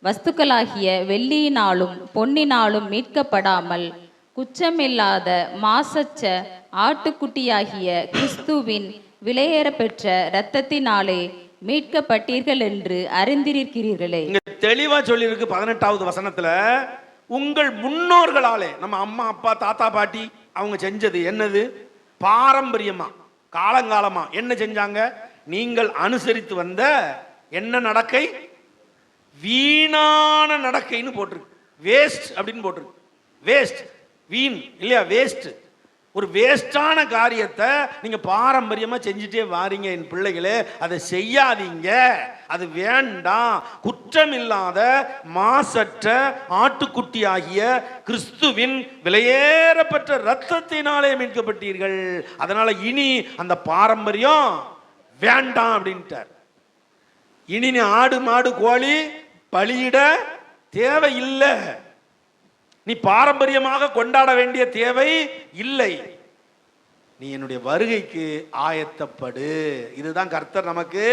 வஸ்துக்களாகிய வெள்ளியினாலும் பொன்னினாலும் மீட்கப்படாமல் குற்றமில்லாத மாசற்ற ஆட்டுக்குட்டியாகிய கிறிஸ்துவின் விலையேற பெற்ற இரத்தத்தினாலே மீட்கப்பட்டீர்கள் என்று அறிந்திருக்கிறீர்களே. இங்க தெளிவா சொல்லியிருக்கு 18வது வசனத்துல. உங்கள் முன்னோர்களாலே, நம்ம அம்மா அப்பா தாத்தா பாட்டி அவங்க செஞ்சது என்னது? பாரம்பரியமா காலங்காலமா என்ன செஞ்சாங்க? நீங்கள் அனுசரித்து வந்த என்ன நடக்கை? வீணான நடக்கைன்னு போட்டிருக்கு. வேஸ்ட் அப்படின்னு போட்டிருக்கு. வேஸ்ட். வீண் இல்லையா, வேஸ்ட். ஒரு வேஸ்டான காரியத்தை நீங்க பாரம்பரியமா செஞ்சுட்டே வாரீங்க என் பிள்ளைகளே, அதை செய்யாதீங்க, அது வேண்டாம். குற்றமில்லாத மாசற்ற ஆட்டுக்குட்டி ஆகிய கிறிஸ்துவின் விலையேறப்பெற்ற இரத்தத்தினாலே மீட்கப்பட்டீர்கள். அதனால இனி அந்த பாரம்பரியம் வேண்டாம் அப்படின்ட்டார். இனி நீ ஆடு மாடு கோழி பலியிட தேவை இல்லை, நீ பாரம்பரியமாக கொண்டாட வேண்டிய தேவை இல்லை, நீ என்னுடைய வருகைக்கு ஆயத்தப்படு. இதுதான் கர்த்தர் நமக்கு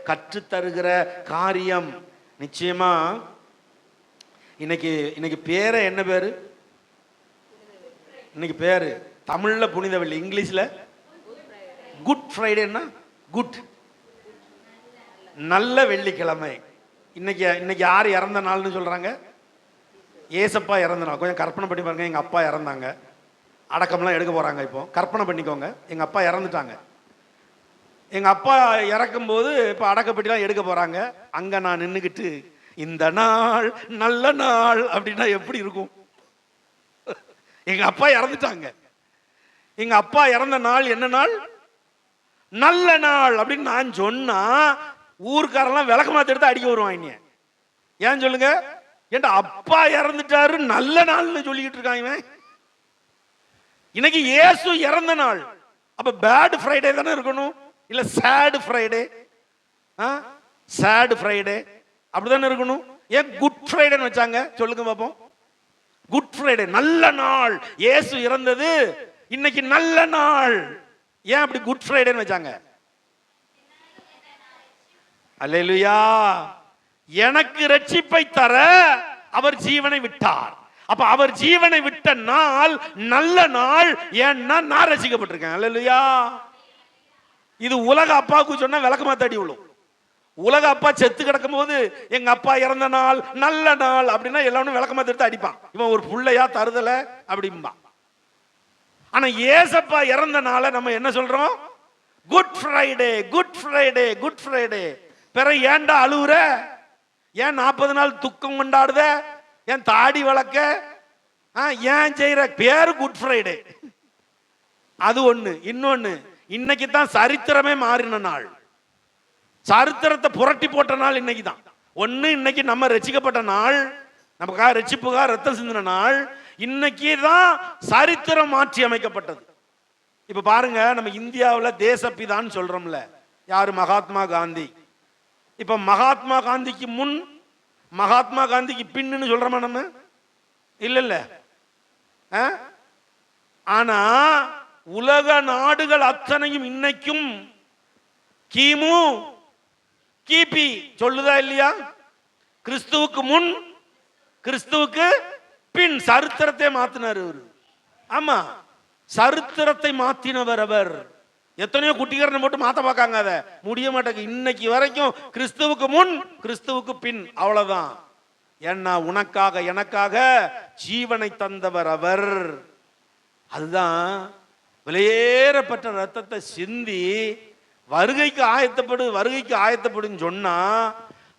கற்றுத்தருகிற காரியம். நிச்சயமா இன்னைக்கு பேரை என்ன பேரு? இன்னைக்கு பேரு தமிழ்ல புனித வெள்ளி, இங்கிலீஷ்ல குட் ஃப்ரைடேன்னா குட், நல்ல வெள்ளிக்கிழமை. இன்னைக்கு யார் இறந்த நாள்னு சொல்றாங்க? ஏசப்பா இறந்த நாள். கொஞ்சம் கற்பனை பண்ணி பாருங்க, எங்கள் அப்பா இறந்தாங்க, அடக்கம்லாம் எடுக்க போகிறாங்க. இப்போ கற்பனை பண்ணிக்கோங்க, எங்கள் அப்பா இறந்துட்டாங்க. எங்கள் அப்பா இறக்கும்போது இப்போ அடக்கப்பட்டிலாம் எடுக்க போகிறாங்க. அங்கே நான் நின்றுக்கிட்டு இந்த நாள் நல்ல நாள் அப்படின்னா எப்படி இருக்கும்? எங்கள் அப்பா இறந்துட்டாங்க, எங்கள் அப்பா இறந்த நாள் என்ன நாள்? நல்ல நாள் அப்படின்னு நான் சொன்னா ஊருக்காரெல்லாம் விளக்க மாத்த எடுத்து அடிக்க வருவாங்க. ஏன் சொல்லுங்க? ஏன்டா அப்பா இறந்துட்டாரு நல்ல நாள்னு சொல்லிக்கிட்டு இருக்காங்க. இன்னைக்கு இயேசு இறந்த நாள், அப்ப பேட் ஃப்ரைடே தானே இருக்கணும், இல்ல சேட் ஃப்ரைடே? சேட் ஃப்ரைடே அப்படிதானே இருக்கணும். ஏன் குட் ஃப்ரைடேன்னு வச்சாங்க சொல்லுங்க பாப்போம்? குட் ஃப்ரைடே நல்ல நாள், இயேசு இறந்தது இன்னைக்கு நல்ல நாள். ஏன் அப்படி குட் ஃப்ரைடேன்னு வச்சாங்க? அல்லேலூயா. எனக்கு ரட்சிப்பை தர அவர் ஜீவனை விட்டார். அப்ப அவர் ஜீவனை விட்ட நாள் நல்ல நாள், ஏன்னா நான் ரட்சிக்கப்பட்டிருக்கேன். அல்லேலூயா. இது உலக அப்பாவுக்கு சொன்னா விளக்கமா தடி விழும். உலக அப்பா செத்து கிடக்கும் போது எங்க அப்பா இறந்த நாள் நல்ல நாள் அப்படின்னா எல்லாரும் விளக்கமா எடுத்து அடிப்பான். இவன் ஒரு புள்ளையா தருதல அப்படிம்பான். ஆனா ஏசப்பா இறந்த நாளை நம்ம என்ன சொல்றோம்? Good Friday, Good Friday, Good Friday. பிற ஏன்டா அழுவுற? ஏன் 40 நாள் துக்கம் கொண்டாடுத? ஏன் தாடி வளர்க்க? ஏன் செய்யற? பேரு குட் ஃப்ரைடே. அது ஒண்ணு. இன்னொன்னு, இன்னைக்கு தான் சரித்திரமே மாறின நாள், சரித்திரத்தை புரட்டி போட்ட நாள் இன்னைக்கு தான். ஒண்ணு, இன்னைக்கு நம்ம ரட்சிக்கப்பட்ட நாள், நமக்காக ரட்சிப்புக்காக ரத்தம் சிந்தின நாள். இன்னைக்கு தான் சரித்திரம் மாற்றி அமைக்கப்பட்டது. இப்ப பாருங்க, நம்ம இந்தியாவில் தேசப்பிதான்னு சொல்றோம்ல, யாரு? மகாத்மா காந்தி. இப்ப மகாத்மா காந்திக்கு முன், மகாத்மா காந்திக்கு பின்னு சொல்றோமா நம்ம? இல்ல இல்ல. ஆனா உலக நாடுகள் அத்தனையும் இன்னைக்கும் கிமு கிபி சொல்லுதா இல்லையா? கிறிஸ்துவுக்கு முன் கிறிஸ்துவுக்கு பின் சரித்திரத்தை மாத்தினார் அவர். ஆமா, சரித்திரத்தை மாத்தினவர் அவர். எத்தனையோ குட்டிகரனை போட்டு மாத்த பார்க்காங்க, அதை முடிய மாட்டாங்க. இன்னைக்கு வரைக்கும் கிறிஸ்துவுக்கு முன் கிறிஸ்துவுக்கு பின், அவ்வளவுதான். ஏன்னா உனக்காக எனக்காக ஜீவனை தந்தவர் அவர். அதுதான் விலையேறப்பட்ட ரத்தத்தை சிந்தி வருகைக்கு ஆயத்தப்படு, வருகைக்கு ஆயத்தப்படுன்னு சொன்னா,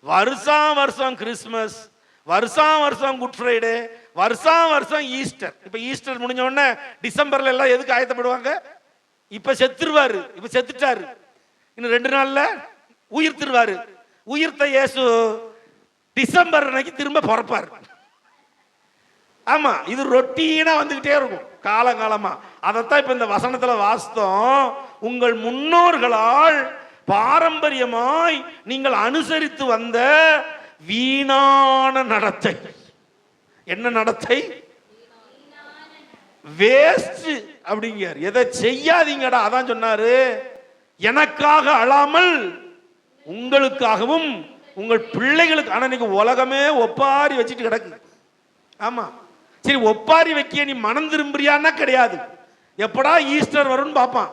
வருஷம் வருஷம் கிறிஸ்துமஸ், வருஷம் வருஷம் குட் ஃப்ரைடே, வருஷம் வருஷம் ஈஸ்டர். இப்ப ஈஸ்டர் முடிஞ்ச உடனே டிசம்பர்ல எல்லாம் எதுக்கு ஆயத்தப்படுவாங்க? இப்ப செத்துருவாரு, இப்ப செத்துட்டாரு, இன்னும் 2 நாள்ல உயிர்த்திருவாரு. உயிர்த்த இயேசு டிசம்பர் அன்னைக்கு திரும்ப பிறப்பாரு. ஆமா, இது ரொட்டீனா வந்துகிட்டே இருக்கும் காலங்காலமா. அதைத்தான் இப்ப இந்த வசனத்துல வாசித்தோம். உங்கள் முன்னோர்களால் பாரம்பரியமாய் நீங்கள் அனுசரித்து வந்த வீணான நடத்தை. என்ன நடத்தை? வேஸ்ட் அப்படிங்கிறார். எதை செய்யாதீங்கடா, அதான் சொன்னாரு. எனக்காக அழாமல் உங்களுக்காகவும் உங்கள் பிள்ளைகளுக்கு. ஆனா இன்னைக்கு உலகமே ஒப்பாரி வச்சுட்டு கிடக்கு. ஆமா, சரி, ஒப்பாரி வைக்க நீ மனம் திரும்புறியான்னா கிடையாது. எப்படா ஈஸ்டர் வரும்னு பார்ப்பான்.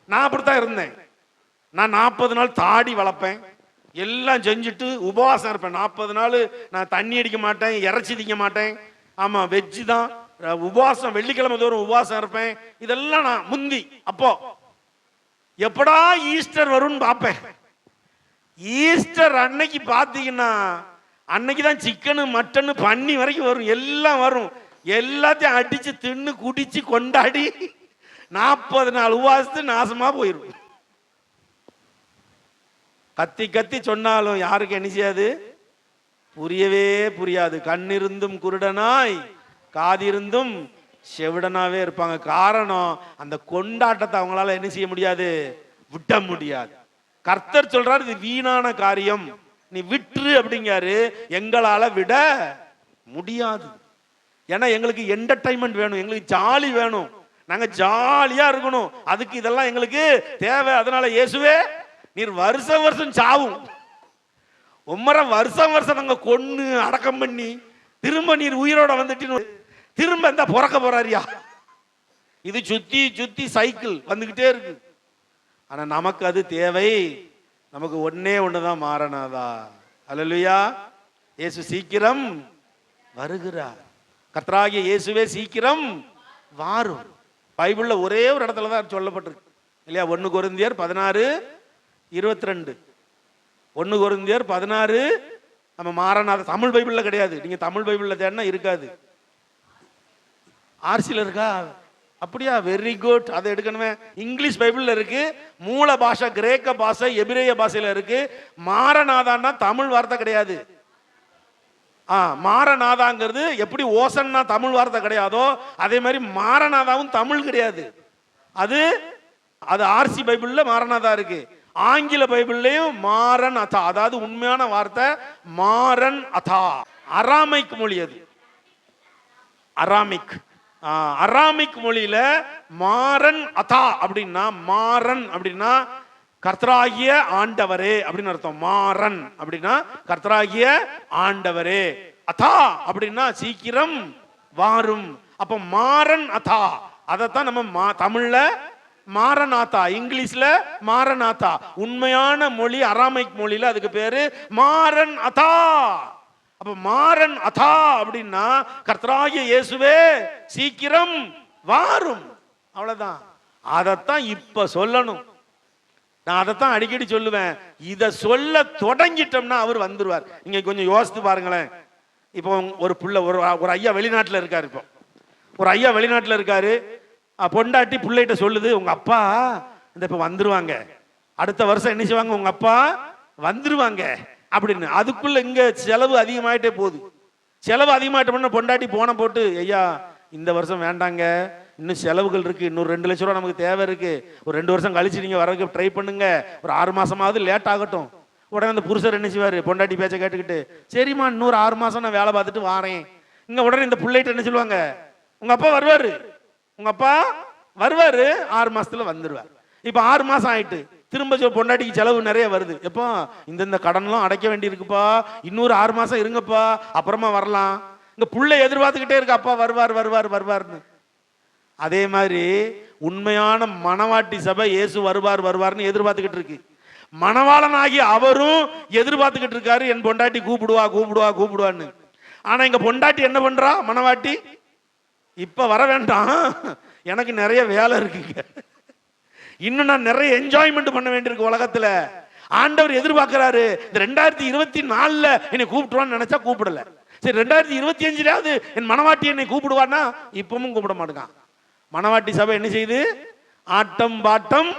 நான் அப்படித்தான் இருந்தேன். நான் 40 நாள் தாடி வளர்ப்பேன், எல்லாம் செஞ்சுட்டு உபவாசம் இருப்பேன். 40 நாள் நான் தண்ணி அடிக்க மாட்டேன், இறைச்சி திங்க மாட்டேன். ஆமா, வெஜ்ஜு தான் உபவாசம். வெள்ளிக்கிழமை தோறும் உபவாசம் இருப்பேன். இதெல்லாம் நான் முந்தி. அப்போ எப்படா ஈஸ்டர் வரும்னு பார்ப்பேன். ஈஸ்டர் அன்னைக்கு பார்த்தீங்கன்னா அன்னைக்கு தான் சிக்கனு மட்டனு பன்னி வரைக்கும் வரும், எல்லாம் வரும். எல்லாத்தையும் அடிச்சு தின்னு குடிச்சு கொண்டாடி 40 நாள் உபவாசத்து நாசமா போயிடும். கத்தி கத்தி சொன்னாலும் யாருக்கு என்ன செய்யாது, புரியவே புரியாது. கண்ணிருந்தும் குருடனாய் காதிருந்தும் செவிடனாவே இருப்பாங்க. காரணம், அந்த கொண்டாட்டத்தை அவங்களால என்ன செய்ய முடியாது, விட்ட முடியாது. கர்த்தர் சொல்றாரு, இது வீணான காரியம், நீ விட்டுரு அப்படிங்காரு. எங்களால விட முடியாது. ஏன்னா எங்களுக்கு என்டர்டைன்மெண்ட் வேணும், எங்களுக்கு ஜாலி வேணும், நாங்க ஜாலியா இருக்கணும். அதுக்கு இதெல்லாம் எங்களுக்கு தேவை. அதனால இயேசுவே, நீர் வருஷம் வருஷம் சாவும், உம்மரை வருஷம் வருஷம் நாங்க கொன்னு அடக்கம் பண்ணி திரும்ப நீர் உயிரோட வந்துட்டு திரும்ப இந்த பிறக்க போறாரியா. இது சுத்தி சுத்தி சைக்கிள் வந்துகிட்டே இருக்கு. ஆனா நமக்கு அது தேவை. நமக்கு ஒன்னே ஒண்ணுதான் மாறனாதா. அல்லேலூயா. இயேசு சீக்கிரம் வருகிறார். கர்த்தராகிய இயேசுவே சீக்கிரம் வாரும். பைபிள்ல ஒரே ஒரு இடத்துல தான் சொல்லப்பட்டிருக்கு இல்லையா? 1 கொரிந்தியர் 16:22. 1 கொரிந்தியர் 16. நம்ம மாறனாத தமிழ் பைபிள்ல கிடையாது. நீங்க தமிழ் பைபிள்ல தேடினா இருக்காது. ஆர்சில இருக்கா? அப்படியா, வெரி குட். அதை எடுக்கணுமே. இங்கிலீஷ் பைபிள்ல இருக்கு, மூல பாஷை கிரேக்க பாஷை எபிரேய பாஷையில இருக்கு. மாரநாதான்னா தமிழ் வார்த்தை கிடையாது. மாரநாதாங்கிறது எப்படி ஓசன்னா தமிழ் வார்த்தை கிடையாதோ அதே மாதிரி மாரநாதாவும் தமிழ் கிடையாது. அது அது ஆர்சி பைபிள்ல மாரநாதா இருக்கு. ஆங்கில பைபிள்லயும் மாரன் அதா, அதாவது உண்மையான வார்த்தை மாரன் அதா. அராமைக் மொழி அது. அராமிக் அராமிக் மொழியில மாரன் அதா அப்படின்னா, மாரன் அப்படின்னா கர்த்தராகிய ஆண்டவரே அப்படின்னு அர்த்தம். மாறன் அப்படின்னா கர்த்தராகிய ஆண்டவரே, அதா அப்படின்னா சீக்கிரம் வாரும். அப்ப மாறன் அதா, அதைத்தான் நம்ம தமிழ்ல மாரநாதா, இங்கிலீஷ்ல மாரநாதா. உண்மையான மொழி அராமைக் மொழியில அதுக்கு பேரு மாறன் அதா. அப்ப மாறன் அதா அப்படின்னா கர்த்தராகிய இயேசுவே சீக்கிரம் வாரும். அவ்வளவுதான். அதைத்தான் இப்ப சொல்லணும். நான் அதைத்தான் அடிக்கடி சொல்லுவேன். இதை சொல்ல தொடங்கிட்டோம்னா அவர் வந்துருவார். நீங்க கொஞ்சம் யோசித்து பாருங்களேன். இப்போ ஒரு புள்ள ஒரு ஐயா வெளிநாட்டில் இருக்காரு. இப்போ ஒரு ஐயா வெளிநாட்டில் இருக்காரு. பொண்டாட்டி பிள்ளைகிட்ட சொல்லுது, உங்க அப்பா இந்த இப்ப வந்துருவாங்க, அடுத்த வருஷம் என்ன செய்வாங்க, உங்க அப்பா வந்துருவாங்க அப்படின்னு. அதுக்குள்ள இங்க செலவு அதிகமாயிட்டே போகுது. செலவு அதிகமாயிட்டோம்னா பொண்டாட்டி போன போட்டு, ஐயா இந்த வருஷம் வேண்டாங்க, இன்னும் செலவுகள் இருக்கு, இன்னொரு 2 லட்ச ரூபா நமக்கு தேவை இருக்கு, ஒரு 2 வருஷம் கழிச்சு நீங்க வரதுக்கு ட்ரை பண்ணுங்க, ஒரு 6 மாசமாவது லேட் ஆகட்டும். உடனே அந்த புருஷர் என்ன செய்வாரு, பொண்டாட்டி பேச்சை கேட்டுக்கிட்டு, சரிம்மா இன்னொரு 6 மாசம் நான் வேலை பார்த்துட்டு வாரேன். இங்க உடனே இந்த பிள்ளைகிட்ட என்ன சொல்லுவாங்க, உங்க அப்பா வருவாரு, உங்க அப்பா வருவாரு, 6 மாசத்துல வந்துருவார். இப்ப 6 மாசம் ஆயிட்டு திரும்ப பொண்டாட்டிக்கு செலவு நிறைய வருது. எப்போ இந்த கடன்லாம் அடைக்க வேண்டி இருக்குப்பா, இன்னொரு 6 மாசம் இருங்கப்பா, அப்புறமா வரலாம். இங்க புள்ளை எதிர்பார்த்துக்கிட்டே இருக்கு, அப்பா வருவார் வருவார் வருவார்னு. அதே மாதிரி உண்மையான மணவாட்டி சபை இயேசு வருவார் வருவார்னு எதிர்பார்த்துக்கிட்டு இருக்கு. மணவாளனாகி அவரும் எதிர்பார்த்துக்கிட்டு இருக்காரு, என் பொண்டாட்டி கூப்பிடுவா கூப்பிடுவா கூப்பிடுவான்னு. ஆனா இங்க பொண்டாட்டி என்ன பண்றா, மணவாட்டி இப்ப வர வேண்டாம், எனக்கு நிறைய வேலை இருக்குங்க, இன்னும் நான் நிறைய என்ஜாய்மெண்ட் பண்ண வேண்டியிருக்கு உலகத்துல. ஆண்டவர் எதிர்பார்க்கிறாரு, இந்த 2024ல என்னை கூப்பிட்டுவான்னு நினைச்சா கூப்பிடல. சரி 2025லாவது என் மணவாட்டி என்னை கூப்பிடுவான்னா இப்பவும் கூப்பிட மாட்டேங்கான். மணவாட்டி சபை என்ன செய்யுது, ஆட்டம் பாட்டம்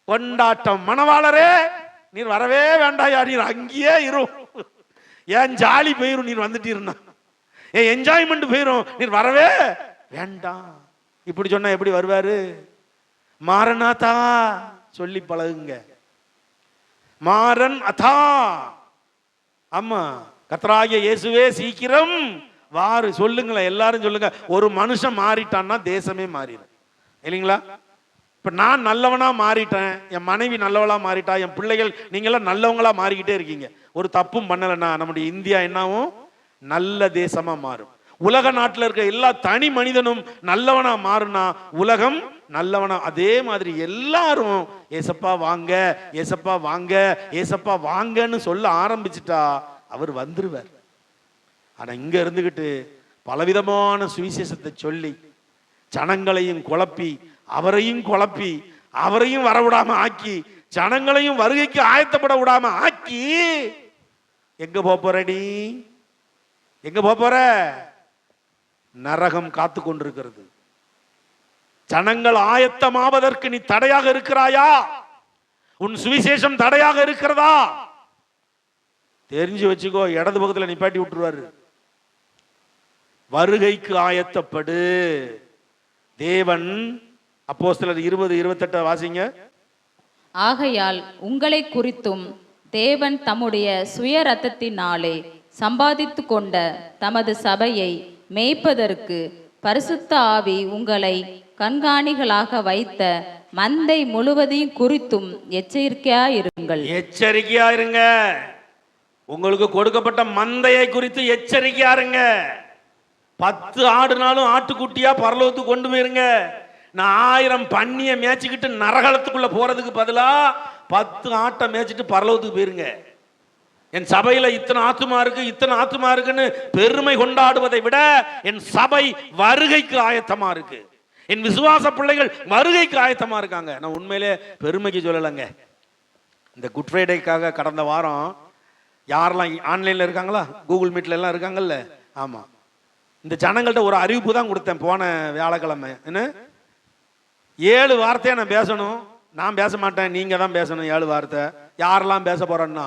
கொண்டாட்டம். மணவாளரே நீர் வரவே வேண்டாயா, நீர் அங்கேயே இரு, ஏன் ஜாலி போயிரும், நீர் வந்துட்டீர்னா ஏன் என்ஜாய்மெண்ட் போயிரும், நீர் வரவே வேண்டாம். இப்படி சொன்னா எப்படி வருவாரு? மாரநாதா சொல்லி பழகுங்க. மாறன் அதா. ஆமா, கர்த்தராகிய இயேசுவே சீக்கிரம் வாரு சொல்லுங்களேன், எல்லாரும் சொல்லுங்க. ஒரு மனுஷன் மாறிட்டான்னா தேசமே மாறிடும் இல்லைங்களா? இப்ப நான் நல்லவனா மாறிட்டேன், என் மனைவி நல்லவளா மாறிட்டா, என் பிள்ளைகள் நீங்களாம் நல்லவங்களா மாறிக்கிட்டே இருக்கீங்க, ஒரு தப்பும் பண்ணலன்னா நம்முடைய இந்தியா என்னவும் நல்ல தேசமா மாறும். உலக நாட்டில் இருக்க எல்லா தனி மனிதனும் நல்லவனா மாறுனா உலகம் நல்லவனா. அதே மாதிரி எல்லாரும் ஏசப்பா வாங்க ஏசப்பா வாங்க ஏசப்பா வாங்கன்னு சொல்ல ஆரம்பிச்சுட்டா அவர் வந்துருவார். ஆனா இங்க இருந்துகிட்டு பலவிதமான சுவிசேஷத்தை சொல்லி ஜனங்களையும் குழப்பி அவரையும் குழப்பி அவரையும் வரவிடாம ஆக்கி ஜனங்களையும் வருகைக்கு ஆயத்தப்பட விடாம ஆக்கி எங்க போற, நீ எங்க போற? நரகம் காத்து கொண்டிருக்கிறது. ஜனங்கள் ஆயத்தமாவதற்கு நீ தடையாக இருக்கிறாயா? உன் சுவிசேஷம் தடையாக இருக்கிறதா? தெரிஞ்சு வச்சுக்கோ, இடது பக்கத்துல நிப்பாட்டி விட்டுருவாரு. வருகைக்கு ஆயத்தப்படு. தேவன் அப்போஸ்தலர் 20:28 வாசிங்க. ஆகையால் உங்களை குறித்தும் தேவன் தம்முடைய சுய இரத்தத்தினாலே சம்பாதித்து கொண்ட தமது சபையை மேய்ப்பதற்கு பரிசுத்த ஆவி உங்களை கண்காணிகளாக வைத்த மந்தை முழுவதையும் குறித்தும் எச்சரிக்கையா இருங்கள். எச்சரிக்கையா இருங்க. உங்களுக்கு கொடுக்கப்பட்ட மந்தையை குறித்து எச்சரிக்கையா இருங்க. 10 ஆடுனாலும் ஆட்டுக்குட்டியா பரலோகத்துக்கு கொண்டு போயிருங்க. நான் 1000 பன்னியை மேய்ச்சிக்கிட்டு நரகலத்துக்குள்ள போறதுக்கு பதிலா 10 ஆட்டை மேய்ச்சிட்டு பரலோகத்துக்கு போயிருங்க. என் சபையில இத்தனை ஆத்துமா இருக்கு, இத்தனை ஆத்துமா இருக்குன்னு பெருமை கொண்டாடுவதை விட என் சபை வருகைக்கு ஆயத்தமா இருக்கு. என் விசுவாச பிள்ளைகள் வருகைக்கு ஆயத்தமா இருக்காங்க. நான் உண்மையிலே பெருமைக்கு சொல்லலைங்க. இந்த குட் ஃப்ரைடேக்காக கடந்த வாரம் யாரெல்லாம் ஆன்லைன்ல இருக்காங்களா, கூகுள் மீட்ல எல்லாம் இருக்காங்கல்ல, ஆமா, இந்த ஜனங்கள்ட்ட ஒரு அறிவிப்பு தான் கொடுத்தேன் போன வியாழக்கிழமை. என்ன 7 வார்த்தையை நான் பேசணும். நான் பேச மாட்டேன், நீங்க தான் பேசணும் 7 வார்த்தை. யாரெல்லாம் பேச போறேன்னா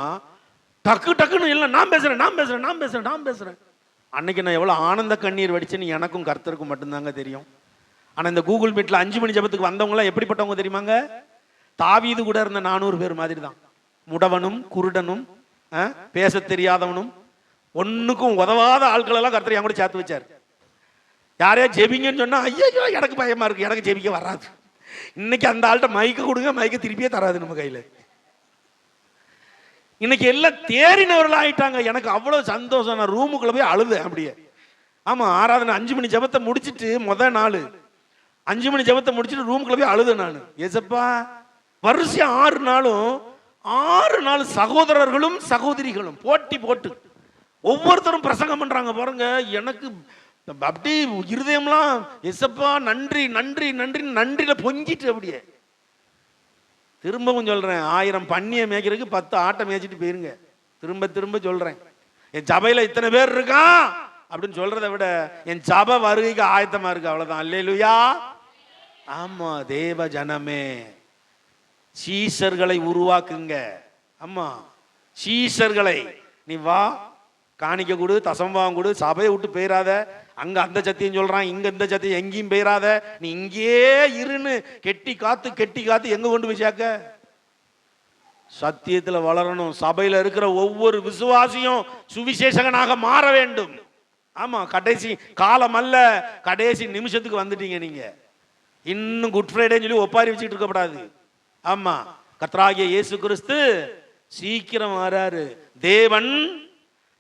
டக்கு டக்குன்னு இல்லை, நான் பேசுறேன் நான் பேசுறேன் நான் பேசுறேன் நான் பேசுறேன். அன்னைக்கு நான் எவ்வளவு ஆனந்த கண்ணீர் வடிச்சுன்னு எனக்கும் கர்த்தருக்கும் மட்டும்தாங்க தெரியும். ஆனா இந்த கூகுள் மீட்ல 5 மணி ஜபத்துக்கு வந்தவங்களாம் எப்படிப்பட்டவங்க தெரியுமாங்க? தாவீது கூட இருந்த 400 பேர் மாதிரி தான். முடவனும் குருடனும் பேச தெரியாதவனும் ஒன்னுக்கும் உதவாத ஆட்கள் எல்லாம் கர்த்தர் என் கூட சேர்த்து வச்சார். யாரையா ஜெபிங்கன்னு சொன்னா ஐயோ எனக்கு பயமா இருக்கு, எனக்கு ஜெபிக்க வராது. இன்னைக்கு அந்த ஆள்கிட்ட மைக்க கொடுங்க, மைக்க திருப்பியே தராது நம்ம கையில. இன்னைக்கு எல்லாம் தேறினவர்கள் ஆயிட்டாங்க. எனக்கு அவ்வளவு சந்தோஷம். நான் ரூமுக்குள்ள போய் அழுதேன் அப்படியே. ஆமா, ஆராதனை 5 மணி ஜபத்தை முடிச்சிட்டு முதல் நாள் 5 மணி ஜபத்தை முடிச்சுட்டு ரூமுக்குள்ள போய் அழுதேன் நான். ஏசப்பா, வருஷம் 6 நாள் சகோதரர்களும் சகோதரிகளும் போட்டி போட்டு ஒவ்வொருத்தரும் பிரசங்கம் பண்றாங்க பாருங்க. எனக்கு அப்படி இருதயம்லாம் ஏசப்பா நன்றி நன்றி நன்றி நன்றியில பொங்கிட்டு அப்படியே. திரும்பவும் சொல்றேன், 1000 பன்னியை மேய்க்கிறதுக்கு 10 ஆட்டை மேய்ச்சிட்டு போயிருங்க. திரும்ப திரும்ப சொல்றேன், என் சபையில இத்தனை பேர் இருக்கான் அப்படின்னு சொல்றதை விட என் சபை வருகைக்கு ஆயத்தமா இருக்கு, அவ்வளவுதான். அல்லேலூயா. ஆமா, தேவ ஜனமே, சீஷர்களை உருவாக்குங்க. ஆமா, சீஷர்களை. நீ வா, காணிக்க கொடு, தசம்பாவம் கொடு, சபையை விட்டு போயிடாத. அங்க அந்த சத்தியம் சொல்றான், இங்க இந்த சத்தியம், எங்கேயும் போயிடாத, நீ இங்கே இருன்னு கெட்டி காத்து எங்க கொண்டு போய் சேர்க்க? சத்தியத்துல வளரணும். சபையில இருக்கிற ஒவ்வொரு விசுவாசியும் சுவிசேஷகனாக மாற வேண்டும். ஆமா, கடைசி காலம் அல்ல, கடைசி நிமிஷத்துக்கு வந்துட்டீங்க நீங்க. இன்னும் குட் ஃப்ரைடேன்னு சொல்லி ஒப்பாரி வச்சுக்கிட்டு இருக்கக்கூடாது. ஆமா, கர்த்தராகிய இயேசு கிறிஸ்து சீக்கிரம் வராரு. தேவன்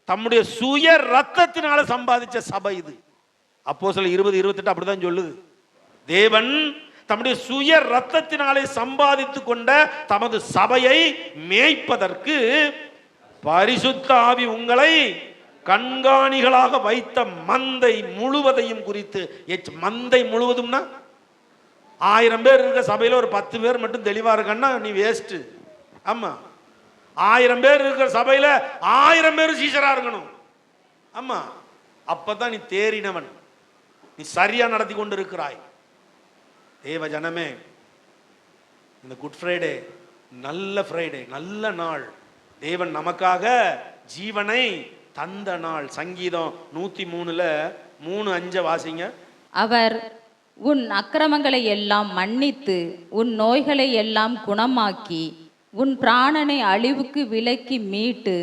தம்முடைய சுய ரத்தத்தினால சம்பாதிச்ச சபை இது. அப்போஸ்தலர் 20:28 அப்படிதான் சொல்லுது. தேவன் தம்முடைய சுய ரத்தத்தினாலே சம்பாதித்து கொண்ட தமது சபையை மேய்ப்பதற்கு பரிசுத்த ஆவி உங்களை கண்காணிகளாக வைத்த மந்தை முழுவதையும் குறித்து. மந்தை முழுவதும்னா 1000 பேர் இருக்க சபையில ஒரு 10 பேர் மட்டும் தெளிவா இருக்கன்னா நீ வேஸ்ட். ஆமா, 1000 பேர் இருக்கிற சபையில 1000 பேர் சீஷரா இருக்கணும். ஆமா, அப்பதான் நீ தேறினவன், நீ சரியா நடத்தி கொண்டு இருக்கிறாய். தேவ ஜனமே, இந்த குட் ஃப்ரைடே நல்ல ஃப்ரைடே, நல்ல நாள். தேவன் நமக்காக ஜீவனை தந்த நாள். சங்கீதம் 103:3-5 வாசிங்க. அவர் உன் அக்கிரமங்களை எல்லாம் மன்னித்து உன் நோய்களை எல்லாம் குணமாக்கி உன் பிராணனை அழிவுக்கு விலக்கி மீட்டு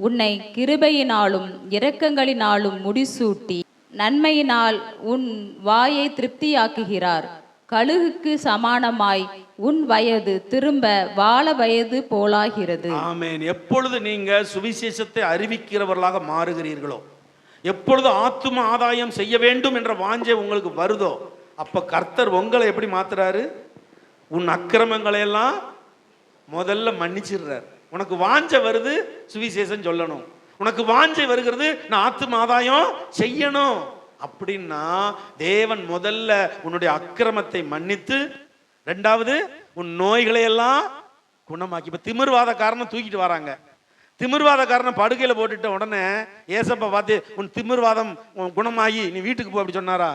உன்னை கிருபையினாலும் இரக்கங்களினாலும் முடிசூட்டி நன்மையினால் உன் வாயை திருப்தியாக்குகிறார். கழுகுக்கு சமானமாய் உன் வயது திரும்ப வாழ வயது போலாகிறது. ஆமென். எப்பொழுது நீங்க சுவிசேஷத்தை அறிவிக்கிறவர்களாக மாறுகிறீர்களோ, எப்பொழுது ஆத்தும ஆதாயம் செய்ய வேண்டும் என்ற வாஞ்சை உங்களுக்கு வருதோ, அப்ப கர்த்தர் உங்களை எப்படி மாத்துறாரு? உன் அக்கிரமங்களை எல்லாம் முதல்ல மன்னிச்சிடுறார். உனக்கு வாஞ்சை வருது, சுவிசேஷம் சொல்லணும். உனக்கு வாஞ்சை வருகிறது, நான் ஆத்தும ஆதாயம் செய்யணும் அப்படின்னா தேவன் முதல்ல உன்னுடைய அக்கிரமத்தை மன்னித்து, ரெண்டாவது உன் நோய்களை எல்லாம் குணமாக்கி. இப்ப திமிர்வாத காரணம் தூக்கிட்டு வராங்க. திமிர்வாதக்காரனை படுக்கையில போட்டுட்ட உடனே ஏசப்பா பார்த்து உன் திமிர்வாதம் குணமாகி நீ வீட்டுக்கு போ அப்படி சொன்னாரா?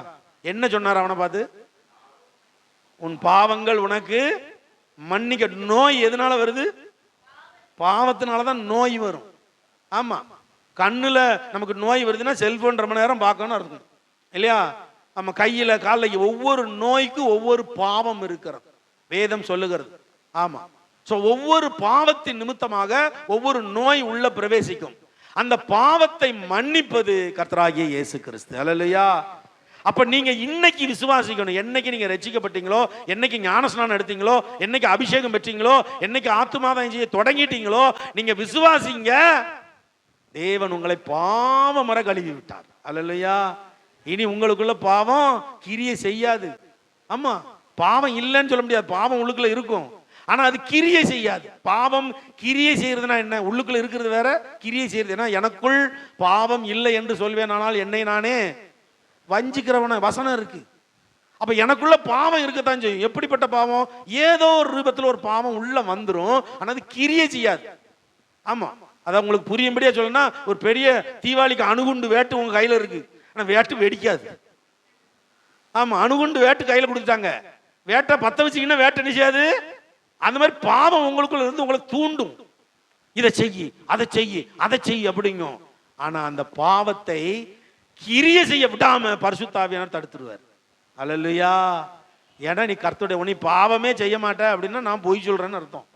என்ன சொன்னாரா அவனை பார்த்து? உன் பாவங்கள் உனக்கு மன்னிக்க. நோய் எதனால வருது? பாவத்தினாலதான் நோய் வரும். ஆமா, கண்ணுல நமக்கு நோய் வருதுன்னா செல்போன் ரொம்ப நேரம் பார்க்கணும் இருக்கும் இல்லையா? நம்ம கையில காலில் ஒவ்வொரு நோய்க்கும் ஒவ்வொரு பாவம் இருக்கிறது, வேதம் சொல்லுகிறது. ஆமா, சோ ஒவ்வொரு பாவத்தின் நிமித்தமாக ஒவ்வொரு நோய் உள்ள பிரவேசிக்கும். அந்த பாவத்தை மன்னிப்பது கர்த்தராகிய இயேசு கிறிஸ்து. அல்லேலூயா. அப்ப நீங்க இன்னைக்கு விசுவாசிக்கணும். என்னைக்கு நீங்க ரட்சிக்கப்பட்டீங்களோ, என்னைக்கு ஞானஸ்நானம் எடுத்தீங்களோ, என்னைக்கு அபிஷேகம் பெற்றீங்களோ, என்னைக்கு ஆத்துமாதாயம் செய்ய தொடங்கிட்டீங்களோ, நீங்க விசுவாசிங்க, தேவன் உங்களை பாவமற கழுவி விட்டார். அல்லேலூயா. இனி உங்களுக்குள்ள பாவம் கிரியை செய்யாது. ஆமா, பாவம் இல்லைன்னு சொல்ல முடியாது, பாவம் உள்ளுக்குள்ள இருக்கும், ஆனா அது கிரியை செய்யாது. பாவம் கிரியை செய்யறதுனா என்ன? உள்ளுக்குள்ள இருக்கிறது வேற, கிரியை செய்யறது. எனக்குள் பாவம் இல்லை என்று சொல்வேன், ஆனால் என்னை நானே வஞ்சிக்கிறவன வசனம் இருக்கு. அப்ப எனக்குள்ள பாவம் இருக்கத்தான் செய்யும். எப்படிப்பட்ட பாவம்? ஏதோ ஒரு ரூபத்தில் ஒரு பாவம் உள்ள வந்துரும், ஆனா அது கிரியை செய்யாது. ஆமா, அதான் உங்களுக்கு புரியும்படியா சொல்லணும்னா, ஒரு பெரிய தீபாவளிக்கு அணுகுண்டு வேட்டு உங்க கையில இருக்கு, ஆனா வேட்டு வெடிக்காது. ஆமா, அணுகுண்டு வேட்டு கையில கொடுத்துட்டாங்க, வேட்டை பத்த வச்சீங்கன்னா வேட்டை நிச்சயாது. அந்த மாதிரி பாவம் உங்களுக்குள்ள இருந்து உங்களை தூண்டும், இதை செய்யி, அதை செய்யி, அதை செய்யி அப்படிங்கும். ஆனா அந்த பாவத்தை கிரியை செய்ய விடாம பரிசுத்த ஆவியானவர் தடுத்துருவார். அல்லேலூயா. ஏன்னா நீ கர்த்தருடைய, நீ பாவமே செய்ய மாட்ட அப்படின்னா நான் பொய் சொல்றேன்னு அர்த்தம்.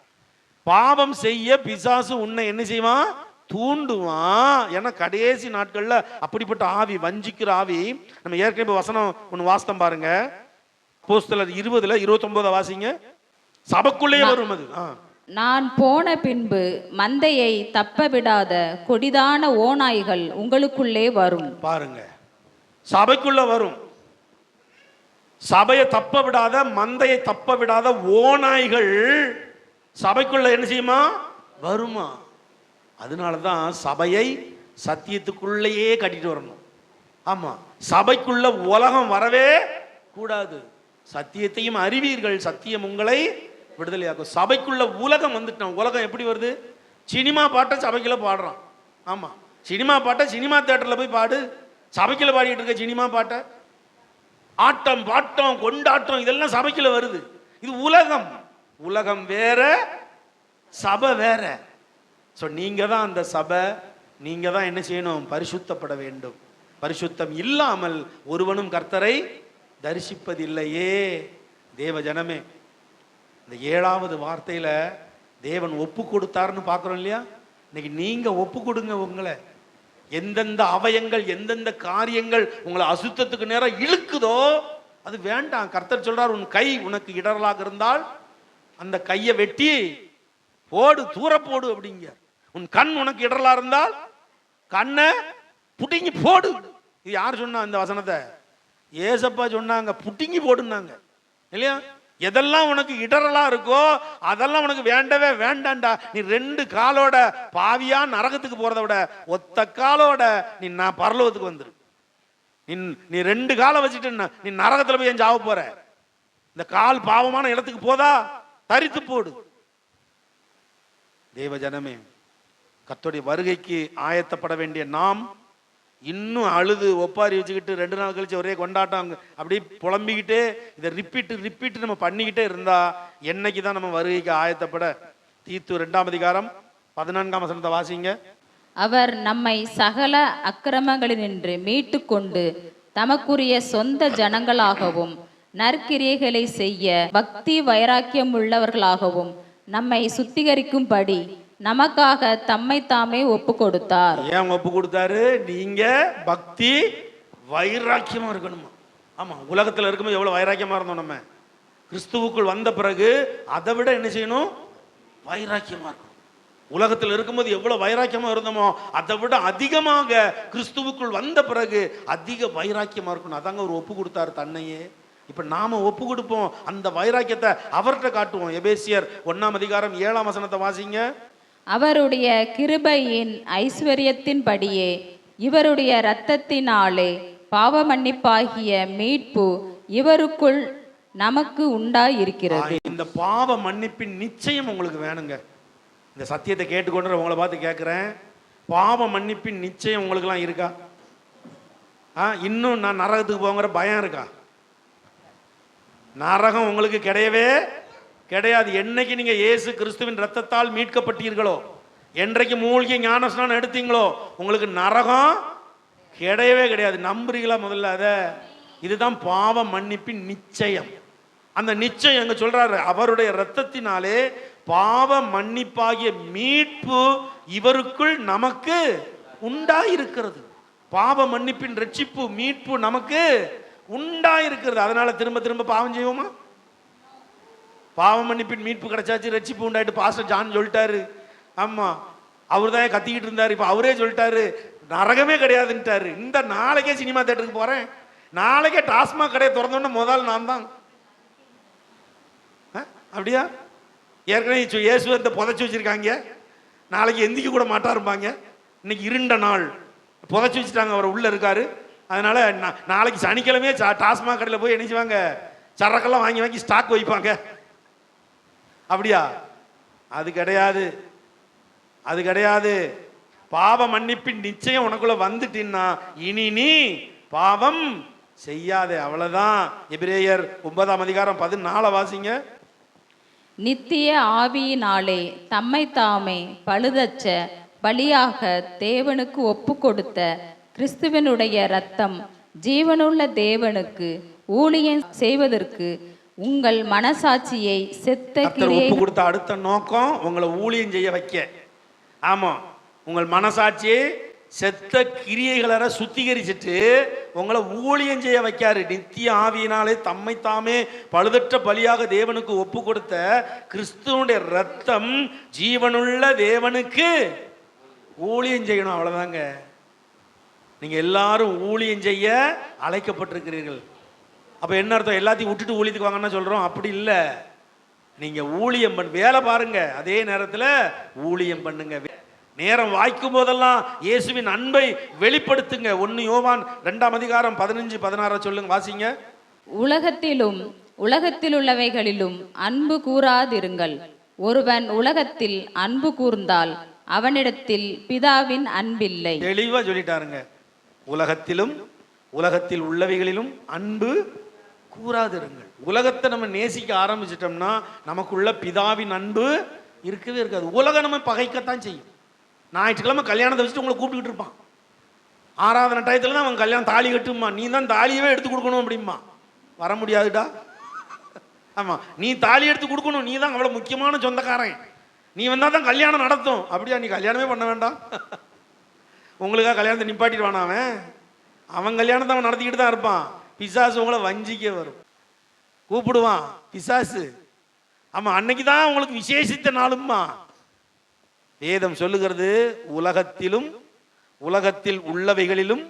பாவம் செய்ய பிசாசு உன்னை என்ன செய்வான்? தூண்டுவான். ஏன்னா கடைசி நாட்கள்ல அப்படிப்பட்ட ஆவி, வஞ்சிக்கிற ஆவி. நம்ம ஏற்கனவே வசனம் ஒன்று வாஸ்தம் பாருங்க, அப்போஸ்தலர் 20:29 வாசிங்க. சபைக்குள்ளேயே வரும் அது. நான் போன பின்பு மந்தையை தப்ப விடாத கொடிதான ஓநாய்கள் உங்களுக்குள்ளே வரும். பாருங்க, சபைக்குள்ள வரும். சபையை தப்ப விடாத, மந்தையை தப்ப விடாத ஓநாய்கள் சபைக்குள்ள என்ன செய்யுமா? வருமா. அதனாலதான் சபையை சத்தியத்துக்குள்ளேயே கட்டிட்டு வரணும். ஆமா, சபைக்குள்ள உலகம் வரவே கூடாது. சத்தியத்தையும் அறிவீர்கள், சத்தியம் உங்களை விடுதலையாக்கும். சபைக்குள்ள உலகம் வந்துட்டான். உலகம் எப்படி வருது? சினிமா பாட்டை சபைக்குள்ள பாடுறான். ஆமா, சினிமா பாட்டை சினிமா தியேட்டர்ல போய் பாடு. சபைக்குள்ள பாடிட்டு இருக்க சினிமா பாட்டை, ஆட்டம் பாட்டம் கொண்டாட்டம் இதெல்லாம் சபைக்குள்ள வருது. இது உலகம். உலகம் வேற, சபை வேற. ஸோ நீங்க தான் அந்த சபை. நீங்க தான் என்ன செய்யணும்? பரிசுத்தப்பட வேண்டும். பரிசுத்தம் இல்லாமல் ஒருவனும் கர்த்தரை தரிசிப்பதில்லையே. தேவ ஜனமே, இந்த 7வது வார்த்தையில தேவன் ஒப்பு கொடுத்தாருன்னு பார்க்குறோம் இல்லையா? இன்னைக்கு நீங்க ஒப்பு கொடுங்க. உங்களை எந்தெந்த அவயங்கள், எந்தெந்த காரியங்கள் உங்களை அசுத்தத்துக்கு நேரம் இழுக்குதோ அது வேண்டாம். கர்த்தர் சொல்றார், உன் கை உனக்கு இடரலாக இருந்தால் அந்த கையை வெட்டி போடு, தூர போடு அப்படிங்க. உன் கண் உனக்கு இடரலா இருந்தால் கண்ணை புட்டிங்கி போடு. இது யார் சொன்னா இந்த வசனத்தை? ஏசப்பா சொன்னாங்க, புட்டிங்கி போடுனாங்க இல்லையா? எதெல்லாம் உனக்கு இடரலா இருக்கோ அதெல்லாம் உனக்கு வேண்டவே வேண்டாண்டா. நீ 2 காலோட பாவியா நரகத்துக்கு போறதை விட ஒத்த காலோட நீ நான் பரலோகத்துக்கு வந்துரு. நீ 2 காலை வச்சுட்டு நீ நரகத்துல போய் சாவ போற. இந்த கால் பாவமான இடத்துக்கு போதா, தரித்து போடு. தேவ ஜனமே, கர்த்தருடைய வருகைக்கு ஆயத்தப்பட வேண்டிய நாம் இன்னும் அழுது ஒப்பாரி வச்சுக்கிட்டு 2 நாள் கழிச்சு ஒரே கொண்டாட்டம் அப்படி புலம்பிக்கிட்டே இதை ரிப்பீட் நம்ம பண்ணிக்கிட்டே இருந்தா என்னைக்கு தான் நம்ம வருகைக்கு ஆயத்தப்பட? தீத்து 2ஆம் அதிகாரம் 14ஆம் வசனத்தை வாசிங்க. அவர் நம்மை சகல அக்கிரமங்களினின்று மீட்டு கொண்டு தமக்குரிய சொந்த ஜனங்களாகவும் நற்கிரியைகளை செய்ய பக்தி வைராக்கியம் உள்ளவர்களாகவும் நம்மை சுத்திகரிக்கும்படி நமக்காக தம்மை தாமே ஒப்பு கொடுத்தார். ஏன் ஒப்பு கொடுத்தாரு? நீங்க பக்தி வைராக்கியமா இருக்கணுமா? ஆமா, உலகத்துல இருக்கும்போது எவ்வளவு வைராக்கியமா இருந்தோம், நம்ம கிறிஸ்துவுக்குள் வந்த பிறகு அதை விட என்ன செய்யணும்? வைராக்கியமா இருக்கணும். உலகத்தில் இருக்கும்போது எவ்வளவு வைராக்கியமா இருந்தோமோ அதை விட அதிகமாக கிறிஸ்துவுக்குள் வந்த பிறகு அதிக வைராக்கியமா இருக்கணும். அதாங்க ஒரு ஒப்பு கொடுத்தாரு தன்னையே. இப்ப நாம ஒப்பு கொடுப்போம், அந்த வைராக்கியத்தை அவர்கிட்ட காட்டுவோம். எபேசியர் 1ஆம் அதிகாரம் 7ஆம் வசனத்தை வாசிங்க. அவருடைய கிருபையின் ஐஸ்வர்யத்தின்படியே இவருடைய இரத்தத்தினாலே பாவ மன்னிப்பாகிய மீட்பு இவருக்குள் நமக்கு உண்டாயிருக்கிறது. இந்த பாவ மன்னிப்பின் நிச்சயம் உங்களுக்கு வேணுங்க. இந்த சத்தியத்தை கேட்டுக்கொண்டு உங்களை பார்த்து கேட்குறேன், பாவ மன்னிப்பின் நிச்சயம் உங்களுக்கெல்லாம் இருக்கா? இன்னும் நான் நரகத்துக்கு போங்கிற பயம் இருக்கா? நரகம் உங்களுக்கு கிடையவே கிடையாது. என்னைக்கு நீங்க இயேசு கிறிஸ்துவின் ரத்தத்தால் மீட்கப்பட்டீர்களோ, என்றைக்கு மூழ்கி ஞானஸ்நானம் எடுத்தீங்களோ, உங்களுக்கு நரகம் கிடையவே கிடையாது. நம்புறீங்களா முதல்ல அத? இதுதான் பாவ மன்னிப்பின் நிச்சயம். அந்த நிச்சயம் எங்க சொல்றாரு, அவருடைய இரத்தத்தினாலே பாவ மன்னிப்பாகிய மீட்பு இவருக்குள் நமக்கு உண்டாயிருக்கிறது. பாவ மன்னிப்பின் ரட்சிப்பு மீட்பு நமக்கு உண்டாயிருக்கிறது. அதனால திரும்ப திரும்ப பாவம் செய்வோமா? பாவ மன்னிப்பின் மீட்பு கிடைச்சாச்சு, ரட்சிப்பு உண்டாயிட்டு பாஸ்டர் ஜான் சொல்லிட்டாரு. ஆமா, அவர் தான் கத்திக்கிட்டு இருந்தாரு, இப்ப அவரே சொல்லிட்டாரு நரகமே கிடையாதுன்ட்டாரு. இந்த நாளைக்கே சினிமா தியேட்டருக்கு போறேன், நாளைக்கே டாஸ்மாக் கடையை திறந்தோன்னு முதல் நான் தான். அப்படியா? ஏற்கனவே இயேசுவத்தை புதைச்சி வச்சிருக்காங்க, நாளைக்கு எந்திக்க கூட மாட்டாருப்பாங்க. இன்னைக்கு இருண்ட நாள், புதைச்சி வச்சுட்டாங்க, அவர் உள்ள இருக்காரு. அதனால நாளைக்கு சனிக்கிழமையே டாஸ்மாக் கடையில் போய் என்ன செய்வாங்க, சரக்கெல்லாம் வாங்கி வாங்கி ஸ்டாக் வைப்பாங்க. அப்படியா? அது கிடையாது, அது கிடையாது. பாவ மன்னிப்பின் நிச்சயம் உனக்குள்ள வந்துட்டீன்னா இனி நீ பாவம் செய்யாதே, அவ்வளவுதான். எபிரேயர் 9:14 வாசிங்க. நித்திய ஆவியினாலே தம்மை தாமே பழுதற்ற பலியாக தேவனுக்கு ஒப்பு கொடுத்த கிறிஸ்துவனுடைய இரத்தம் ஜீவனுள்ள தேவனுக்கு ஊழியம் செய்வதற்கு உங்கள் மனசாட்சியை செத்த கிரியை ஒப்பு கொடுத்த அடுத்த நோக்கம் உங்களை ஊழியம் செய்ய வைக்க. ஆமா, உங்கள் மனசாட்சியை செத்த கிரியைகளை சுத்திகரிச்சுட்டு உங்களை ஊழியம் செய்ய வைக்காரு. நித்திய ஆவியினாலே தம்மை தாமே பழுதற்ற பலியாக தேவனுக்கு ஒப்பு கொடுத்த கிறிஸ்துவனுடைய ரத்தம் ஜீவனுள்ள தேவனுக்கு ஊழியம் செய்யணும், அவ்வளவுதாங்க. நீங்க எல்லாரும் ஊழியம் செய்ய அழைக்கப்பட்டிருக்கிறீர்கள். அப்ப என்ன அர்த்தம்? எல்லாத்தையும் விட்டுட்டு ஊழியத்துக்கு வாங்கன்னா சொல்றோம்? அப்படி இல்லை. நீங்க ஊழியம் வேலை பாருங்க, அதே நேரத்தில் ஊழியம் பண்ணுங்க. நேரம் வாய்க்கும் போதெல்லாம் இயேசுவின் அன்பை வெளிப்படுத்துங்க. 1 யோவான் 2:15-16 சொல்லுங்க, வாசிங்க. உலகத்திலும் உலகத்தில் உள்ளவைகளிலும் அன்பு கூறாதிருங்கள். ஒருவன் உலகத்தில் அன்பு கூர்ந்தால் அவனிடத்தில் பிதாவின் அன்பில்லை. தெளிவா சொல்லிட்டாருங்க. உலகத்திலும் உலகத்தில் உள்ளவைகளிலும் அன்பு கூறாதிருங்கள். உலகத்தை நம்ம நேசிக்க ஆரம்பிச்சிட்டோம்னா நமக்குள்ள பிதாவின் அன்பு இருக்கவே இருக்காது. உலகம் நம்ம பகைக்கத்தான் செய்யும். ஞாயிற்றுக்கிழமை கல்யாணத்தை வச்சுட்டு உங்களை கூப்பிட்டுக்கிட்டு இருப்பான். ஆராதனை டயத்தில் தான் அவன் கல்யாணம் தாலி கட்டுமா, நீ தான் தாலியவே எடுத்து கொடுக்கணும் அப்படிமா. வர முடியாதுடா. ஆமா, நீ தாலி எடுத்து கொடுக்கணும், நீ தான் அவ்வளோ முக்கியமான சொந்தக்காரன், நீ வந்தால் தான் கல்யாணம் நடத்தும். அப்படியா? நீ கல்யாணமே பண்ண வேண்டாம், உங்களுக்காக கல்யாணத்தை நிப்பாட்டிடுவான். அவன் கல்யாணத்தை அவன் நடத்திக்கிட்டு தான் இருப்பான். பிசாசு உங்களை வஞ்சிக்க வரும், கூப்பிடுவான் பிசாசு. ஆமா, அன்னைக்கு தான் உங்களுக்கு விசேஷித்த நாளும்மா. வேதம் சொல்லுகிறது, உலகத்திலும் உலகத்தில் உள்ளவைகளிலும்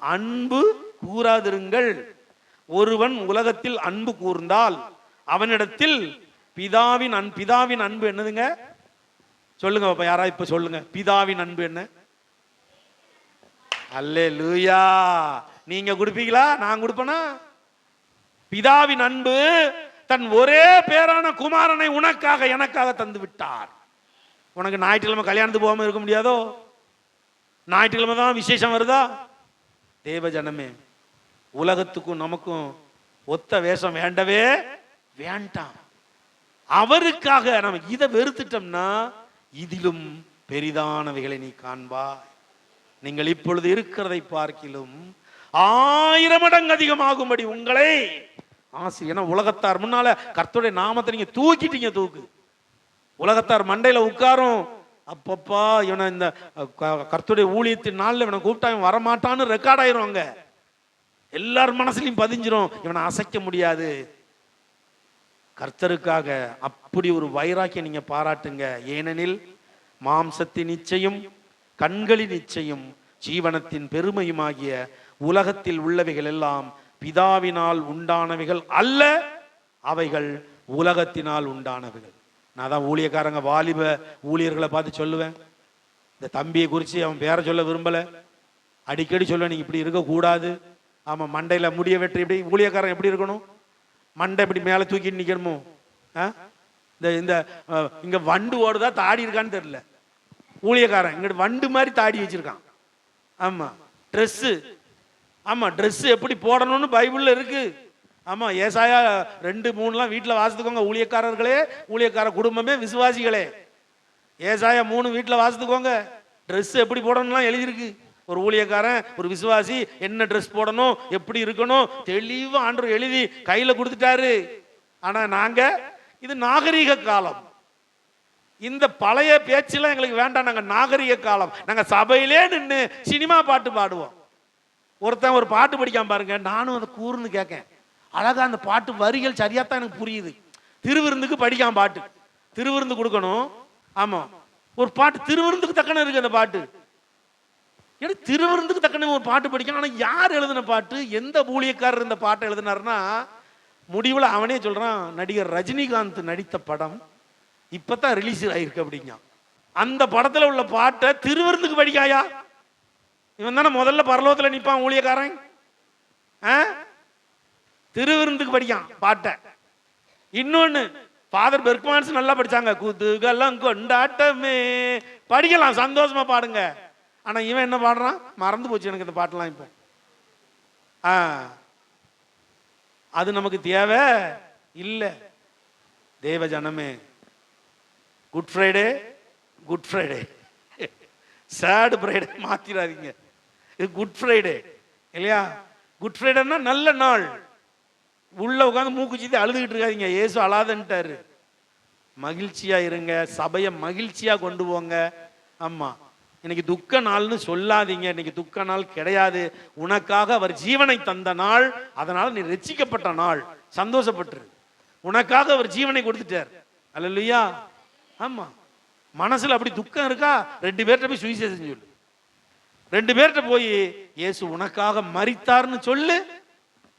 அன்பு கூறாதிருங்கள். ஒருவன் உலகத்தில் அன்பு கூர்ந்தால் அவனிடத்தில் பிதாவின் அன்பு என்னதுங்க? சொல்லுங்க பாப்பா, யாரா இப்ப சொல்லுங்க, பிதாவின் அன்பு என்ன? அல்லேலூயா. நீங்க கொடுப்பீங்களா? நான் கொடுப்பேனா? பிதாவின் அன்பு தன் ஒரே பேரான குமாரனை உனக்காக எனக்காக தந்து விட்டார். உனக்கு ஞாயிற்றுக்கிழமை கல்யாணத்துக்கு போகாம இருக்க முடியாதோ? ஞாயிற்றுக்கிழமை தான் விசேஷம் வருதா? தேவ ஜனமே, உலகத்துக்கும் நமக்கும் ஒத்த வேஷம் வேண்டவே வேண்டாம். அவருக்காக நம்ம இதை வெறுத்துட்டோம்னா இதிலும் பெரிதானவைகளை நீ காண்பாய். நீங்கள் இப்பொழுது இருக்கிறதை பார்க்கிலும் 1000 மடங்கு அதிகமாகும்படி உங்களை ஆசிரியர். உலகத்தார் முன்னால கர்த்தருடைய நாமத்தை நீங்க தூக்கிட்டீங்க. தூக்கு. உலகத்தார் மண்டையில உட்காரும், அப்பப்பா இவனை இந்த கர்த்தருடைய ஊழியத்தின் நாள்ல இவனை கூப்பிட்டா இவன் வரமாட்டான்னு ரெக்கார்ட் ஆயிருவாங்க. எல்லார் மனசுலையும் பதிஞ்சிரும், இவனை அசைக்க முடியாது. கர்த்தருக்காக அப்படி ஒரு வைராக்கியம் நீங்க பாராட்டுங்க. ஏனெனில் மாம்சத்தின் நிச்சயம், கண்களின் நிச்சயம், ஜீவனத்தின் பெருமையுமாகிய உலகத்தில் உள்ளவைகள் எல்லாம் பிதாவினால் உண்டானவைகள் அல்ல, அவைகள் உலகத்தினால் உண்டானவைகள். நான் தான் ஊழியக்காரங்க வாலிப ஊழியர்களை பார்த்து சொல்லுவேன், இந்த தம்பியை குறித்து அவன் பேரை சொல்ல விரும்பல, அடிக்கடி சொல்லுவேன், நீங்க இப்படி இருக்கக்கூடாது. ஆமா, மண்டையில முடிய வெற்றி. இப்படி ஊழியக்காரன் எப்படி இருக்கணும்? மண்டை இப்படி மேலே தூக்கிட்டு நிக்கணுமோ? இந்த இங்க வண்டு ஓடுதா தாடி இருக்கான்னு தெரியல. ஊழியக்காரன் இங்கிட்ட வண்டு மாதிரி தாடி வச்சிருக்கான். ஆமா ட்ரெஸ்ஸு, ஆமா ட்ரெஸ் எப்படி போடணும்னு பைபிள்ல இருக்கு. ஆமா ஏசாயா 2-3 வீட்டில் வாசித்துக்கோங்க ஊழியக்காரர்களே, ஊழியக்கார குடும்பமே, விசுவாசிகளே. ஏசாயா 3 வீட்டில் வாசித்துக்கோங்க. ட்ரெஸ் எப்படி போடணும்லாம் எழுதியிருக்கு. ஒரு ஊழியக்காரன் ஒரு விசுவாசி என்ன ட்ரெஸ் போடணும் எப்படி இருக்கணும் தெளிவா ஆண்டவர் எழுதி கையில கொடுத்துட்டாரு. ஆனா நாங்க இது நாகரீக காலம், இந்த பழைய பேச்செல்லாம் எங்களுக்கு வேண்டாம். நாங்க நாகரீக காலம், நாங்க சபையிலே நின்று சினிமா பாட்டு பாடுவோம். ஒருத்தன் ஒரு பாட்டு படிக்காம பாருங்க, நானும் அதை கூர்ந்து கேட்கேன். அழகா அந்த பாட்டு வரிகள் சரியாத்தான் எனக்கு புரியுது. திருவிருந்துக்கு படிக்காம பாட்டு, திருவிருந்து கொடுக்கணும். ஆமா ஒரு பாட்டு திருவிருந்துக்கு தக்கன இருக்கு அந்த பாட்டு. திருவிருந்துக்கு தக்கன ஒரு பாட்டு படிக்கணும். ஆனா யார் எழுதின பாட்டு, எந்த ஊழியக்காரர் இந்த பாட்டை எழுதினார்னா முடிவில் அவனே சொல்றான், நடிகர் ரஜினிகாந்த் நடித்த படம் இப்பதான் ரிலீஸ் ஆயிருக்கு அப்படிங்க. அந்த படத்துல உள்ள பாட்டை திருவிருந்துக்கு படிக்காயா? இவன் தானே முதல்ல பரலோகத்துல நிப்பான் ஊழியக்காரன். திருவிருந்துக்கு படிக்கான் பாட்டை. இன்னொன்னு ஃபாதர் பெர்க்மான்ஸ் நல்லா படிச்சாங்க, குதூகலம் கொண்டாட்டமே, படிக்கலாம் சந்தோஷமா பாடுங்க. ஆனா இவன் என்ன பாடுறான், மறந்து போச்சு எனக்கு இந்த பாட்டெல்லாம். இப்போ அது நமக்கு தேவை இல்லை. தேவ ஜனமே, Good Friday Good Friday, sad Friday மாத்திராதீங்க. இது குட் ஃப்ரைடே இல்லையா? குட் ஃப்ரைடேன்னா நல்ல நாள். உள்ள உட்காந்து மூக்கு சீத்தி அழுதுகிட்டு இருக்காதீங்க, ஏசு அழாதன்ட்டாரு. மகிழ்ச்சியா இருங்க, சபையை மகிழ்ச்சியா கொண்டு போங்க. ஆமா இன்னைக்கு துக்க நாள்னு சொல்லாதீங்க, இன்னைக்கு துக்க நாள் கிடையாது. உனக்காக அவர் ஜீவனை தந்த நாள், அதனால நீ ரட்சிக்கப்பட்ட நாள், சந்தோஷப்பட்டு. உனக்காக அவர் ஜீவனை கொடுத்துட்டார். அல்லேலூயா. ஆமா மனசுல அப்படி துக்கம் இருக்கா, 2 பேர்கிட்ட போய் சுவிசேஷம் சொல்லு. 2 பேர்கிட்ட போய் இயேசு உனக்காக மரித்தார்னு சொல்லு,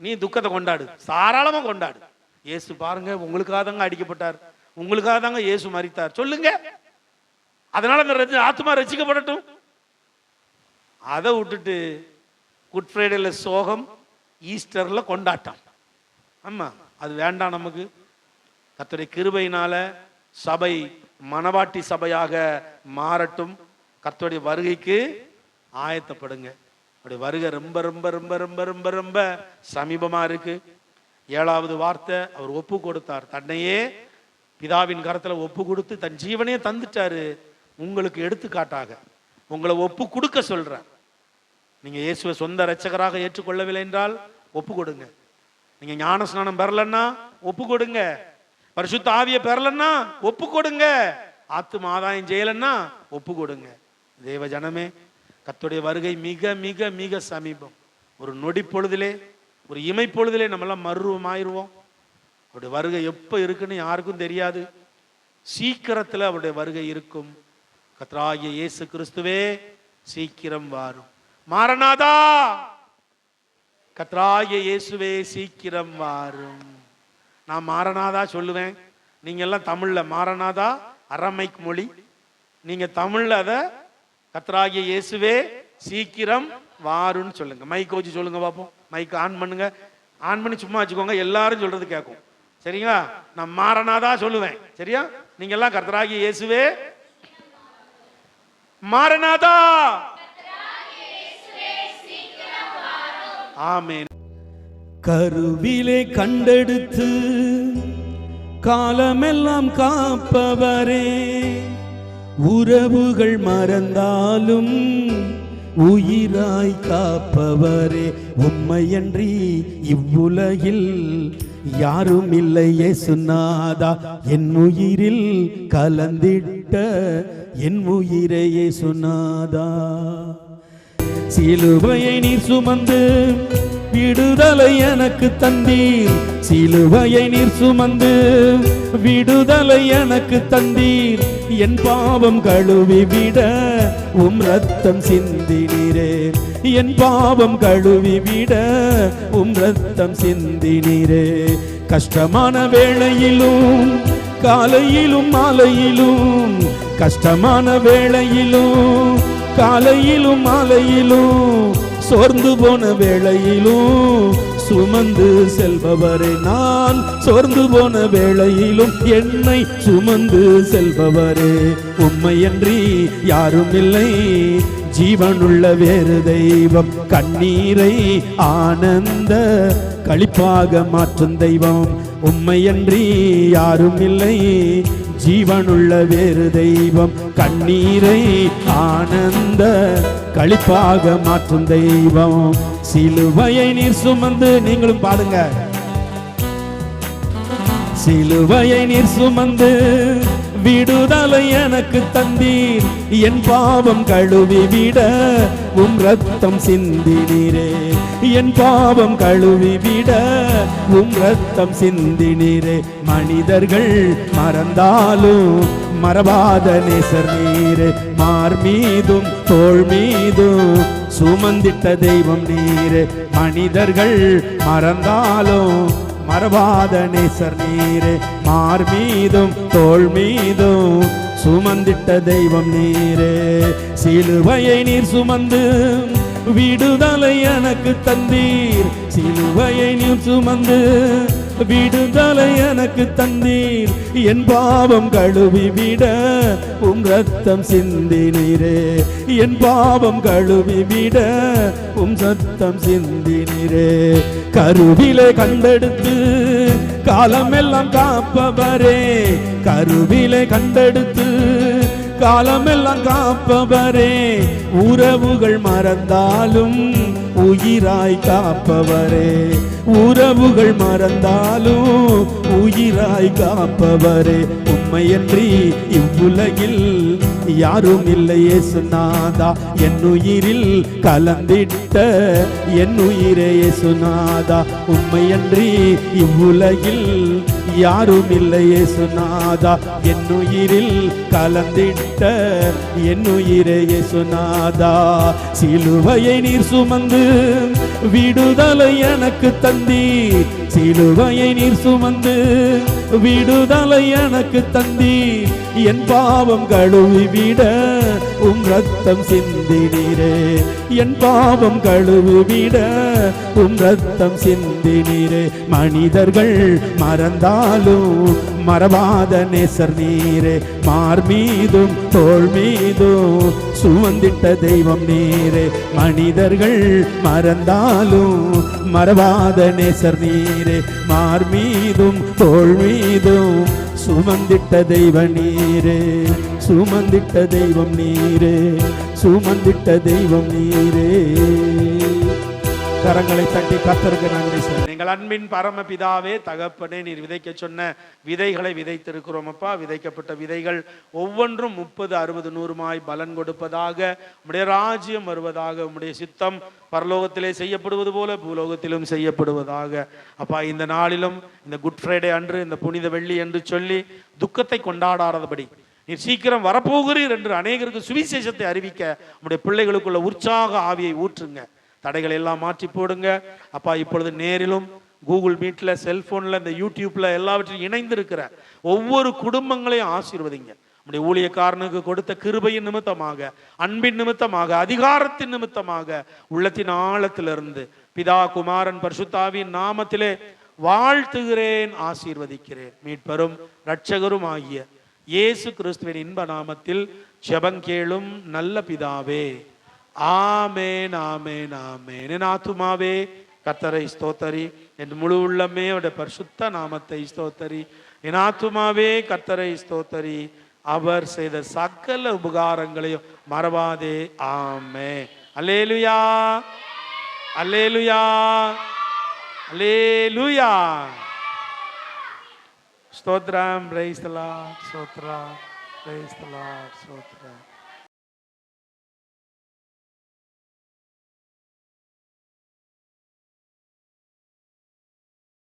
நீ துக்கத்தை கொண்டாடு, தாராளமா கொண்டாடு. இயேசு பாருங்க உங்களுக்காக தாங்க அடிக்கப்பட்டார், உங்களுக்காக தாங்க இயேசு மரித்தார் சொல்லுங்க. அதனால அந்த ஆத்மா ரட்சிக்கப்படட்டும். அதை விட்டுட்டு குட் ஃப்ரைடேல சோகம், ஈஸ்டர்ல கொண்டாட்டம். ஆமா அது வேண்டாம் நமக்கு. கர்த்தருடைய கிருபையினால சபை மனவாட்டி சபையாக மாறட்டும். கர்த்தருடைய வருகைக்கு ஆயத்தப்படுங்க. அவருடைய வருகை ரொம்ப ரொம்ப ரொம்ப ரொம்ப ரொம்ப ரொம்ப சமீபமா இருக்கு. 7வது வார்த்தை, அவர் ஒப்பு கொடுத்தார், தன்னையே பிதாவின் கரத்துல ஒப்பு கொடுத்து தன் ஜீவனையே தந்துட்டாரு. உங்களுக்கு எடுத்துக்காட்டாக உங்களை ஒப்பு கொடுக்க சொல்றார். நீங்க இயேசுவை சொந்த இரட்சகராக ஏற்றுக்கொள்ளவில்லை என்றால் ஒப்பு கொடுங்க. நீங்க ஞான ஸ்நானம் பெறலன்னா ஒப்பு கொடுங்க. பரிசுத்த ஆவியை பெறலன்னா ஒப்பு கொடுங்க. ஆத்தும ஆதாயம் செய்யலன்னா ஒப்பு கொடுங்க. தேவ ஜனமே, கர்த்தருடைய வருகை மிக மிக மிக சமீபம். ஒரு நொடி பொழுதிலே, ஒரு இமை பொழுதிலே நம்மெல்லாம் மறுரூபமாயிருவோம். அவருடைய வருகை எப்போ இருக்குன்னு யாருக்கும் தெரியாது. சீக்கிரத்தில் அவருடைய வருகை இருக்கும். கர்த்தராகிய இயேசு கிறிஸ்துவே சீக்கிரம் வாரும். மாரநாதா, கர்த்தராகிய இயேசுவே சீக்கிரம் வாரும். நான் மாரநாதா சொல்லுவேன், நீங்க எல்லாம் தமிழ்ல மாரநாதா அரமைக் மொழி, நீங்க தமிழ்ல அத கர்த்தராகிய இயேசுவே சீக்கிரம் வாருன்னு சொல்லுங்க. மைக் வச்சு சொல்லுங்க பாப்போம். மைக் ஆன் பண்ணுங்க, ஆன் பண்ணி சும்மா வச்சுக்கோங்க, எல்லாரும் சொல்றது கேட்கும். சரிங்களா? நான் மாரநாதா சொல்லுவேன், சரியா? நீங்க எல்லாம் கர்த்தராகிய இயேசுவே மாரநாதா. ஆமென். கருவிலே கண்டெடுத்து காலமெல்லாம் காப்பவரே, உறவுகள் மறந்தாலும் உயிராய் காப்பவரே, உம்மையன்றி இவ்வுலகில் யாரும் இல்லை இயேசுநாதா. என் உயிரில் கலந்திட்ட என் உயிரே இயேசுநாதா. சிலுவையை நீர் சுமந்து விடுதலை எனக்கு தந்தீர், சிலுவையை நீர் சுமந்து விடுதலை எனக்கு தந்தீர். என் பாவம் கழுவி விட உம் ரத்தம் சிந்தினீரே, என் பாவம் கழுவி விட உம் ரத்தம் சிந்தினீரே. கஷ்டமான வேளையிலும் காலையிலும் மாலையிலும், கஷ்டமான வேளையிலும் காலையிலும் மாலையிலும், சோர்ந்து போன வேளையிலும் சுமந்து செல்பவரே, நான் சோர்ந்து போன வேளையிலும் என்னை சுமந்து செல்பவரே, உம்மையன்றி யாரும் இல்லை, ஜீவனுள்ள வேறு தெய்வம், கண்ணீரை ஆனந்த களிப்பாக மாற்றும் தெய்வம், உம்மையன்றி யாரும் இல்லை, ஜீவனுள்ள வேறு தெய்வம், கண்ணீரை ஆனந்த களிப்பாக மாற்றும் தெய்வம். சிலுவையை நீர் சுமந்து, நீங்களும் பாடுங்க, சிலுவையை நீர் சுமந்து விடுதலை எனக்கு தந்தீர், என் பாவம் கழுவி விட உம் ரத்தம் சிந்தினீரே, என் பாவம் கழுவி விட உம் ரத்தம் சிந்தினீரே. மனிதர்கள் மறந்தாலும் மறவாத நேசர் நீரே, மார் மீதும் தோள் மீதும் சுமந்திட்ட தெய்வம் நீரே. மனிதர்கள் மறந்தாலும் மறவாத நேசர் நீரே, மார் மீதும் தோள் மீதும் சுமந்திட்ட தெய்வம் நீரே. சிலுவையை நீர் சுமந்து விடுதலை எனக்கு தந்தீர், சிலுவையை நீர் சுமந்து விடுதலை எனக்கு தந்தீர், என் பாவம் கழுவி விட உம் ரத்தம் சிந்தினீரே, என் பாவம் கழுவி விட உம் ரத்தம் சிந்தினீரே. கருவிலே கண்டெடுத்து காலமெல்லாம் காப்பவரே, கருவிலே கண்டெடுத்து காலமெல்லாம் காப்பவரே, உறவுகள் மறந்தாலும் உயிராய் காப்பவரே, உறவுகள் மறந்தாலும் உயிராய் காப்பவரே, உம்மையன்றி இவ்வுலகில் யாரும் இல்லை இயேசுநாதா, என் உயிரில் கலந்திட்ட என் உயிரே இயேசுநாதா, உம்மையன்றி இவ்வுலகில் யாரும் இல்லை இயேசுநாதா, என் உயிரில் கலந்திட்ட என் உயிரே இயேசுநாதா. சிலுவையை நீர் சுமந்து விடுதலை எனக்கு தந்தீர், சிலுவையை நீர் சுமந்து விடுதலை எனக்கு தந்தீர், என் பாவம் கழுவி விட உம் ரத்தம் சிந்தினீரே, என் பாவம் கழுவி விட உம் ரத்தம் சிந்தினீரே. மனிதர்கள் மறந்தாலும் மறவாத நேசர் நீரே, மார் மீதும் தோள் மீதும் சுமந்திட்ட தெய்வம் நீரே. மனிதர்கள் மறந்தாலும் மறவாத நேசர் நீரே, மார் மீதும் தோள் மீதும் சுமந்திட்ட தெய்வ நீரே, சுமந்திட்ட தெய்வம் நீரே, சுமந்திட்ட தெய்வம் நீரே. கரங்களை தட்டி கர்த்தருக்கு நன்றி சார். எங்கள் அன்பின் பரமபிதாவே, தகப்பனே, நீர் விதைக்க சொன்ன விதைகளை விதைத்திருக்கிறோம் அப்பா. விதைக்கப்பட்ட விதைகள் ஒவ்வொன்றும் 30, 60, 100 பலன் கொடுப்பதாக, உம்முடைய ராஜ்யம் வருவதாக, உம்முடைய சித்தம் பரலோகத்திலே செய்யப்படுவது போல பூலோகத்திலும் செய்யப்படுவதாக. அப்பா, இந்த நாளிலும் இந்த குட் ஃப்ரைடே அன்று, இந்த புனித வெள்ளி என்று சொல்லி துக்கத்தை கொண்டாடாதபடி நீர் சீக்கிரம் வரப்போகிறீர் என்று அநேகருக்கு சுவிசேஷத்தை அறிவிக்க உம்முடைய பிள்ளைகளுக்குள்ள உற்சாக ஆவியை ஊற்றுங்க. தடைகளை எல்லாம் மாற்றி போடுங்க அப்பா. இப்பொழுது நேரிலும் கூகுள் மீட்ல, செல்போன்ல, இந்த யூடியூப்ல எல்லாவற்றையும் இணைந்திருக்கிற ஒவ்வொரு குடும்பங்களையும் ஆசீர்வதிங்க. நம்முடைய ஊழியக்காரனுக்கு கொடுத்த கிருபையின் நிமித்தமாக, அன்பின் நிமித்தமாக, அதிகாரத்தின் நிமித்தமாக உள்ளத்தின் ஆழத்திலிருந்து பிதா, குமாரன், பரிசுத்தாவின் நாமத்திலே வாழ்த்துகிறேன், ஆசீர்வதிக்கிறேன். மீட்பரும் இரட்சகரும் ஆகிய இயேசு கிறிஸ்துவின் இன்ப நாமத்தில் ஜெபங்கேளும் நல்ல பிதாவே. ஆமேன், ஆமேன், ஆமேன். என் ஆத்துமாவே கர்த்தரை ஸ்தோத்தரி, என் முழு உள்ளமே அவருடைய பரிசுத்த நாமத்தை ஸ்தோத்தரி. என் ஆத்துமாவே கர்த்தரை ஸ்தோத்தரி, அவர் செய்த சகல உபகாரங்களையும் மறவாதே. ஆமென். அல்லேலூயா, அல்லேலூயா, அல்லேலூயா. ஸ்தோத்திரம். Praise the Lord. ஸ்தோத்திரம். Praise the Lord. ஸ்தோத்திரம்.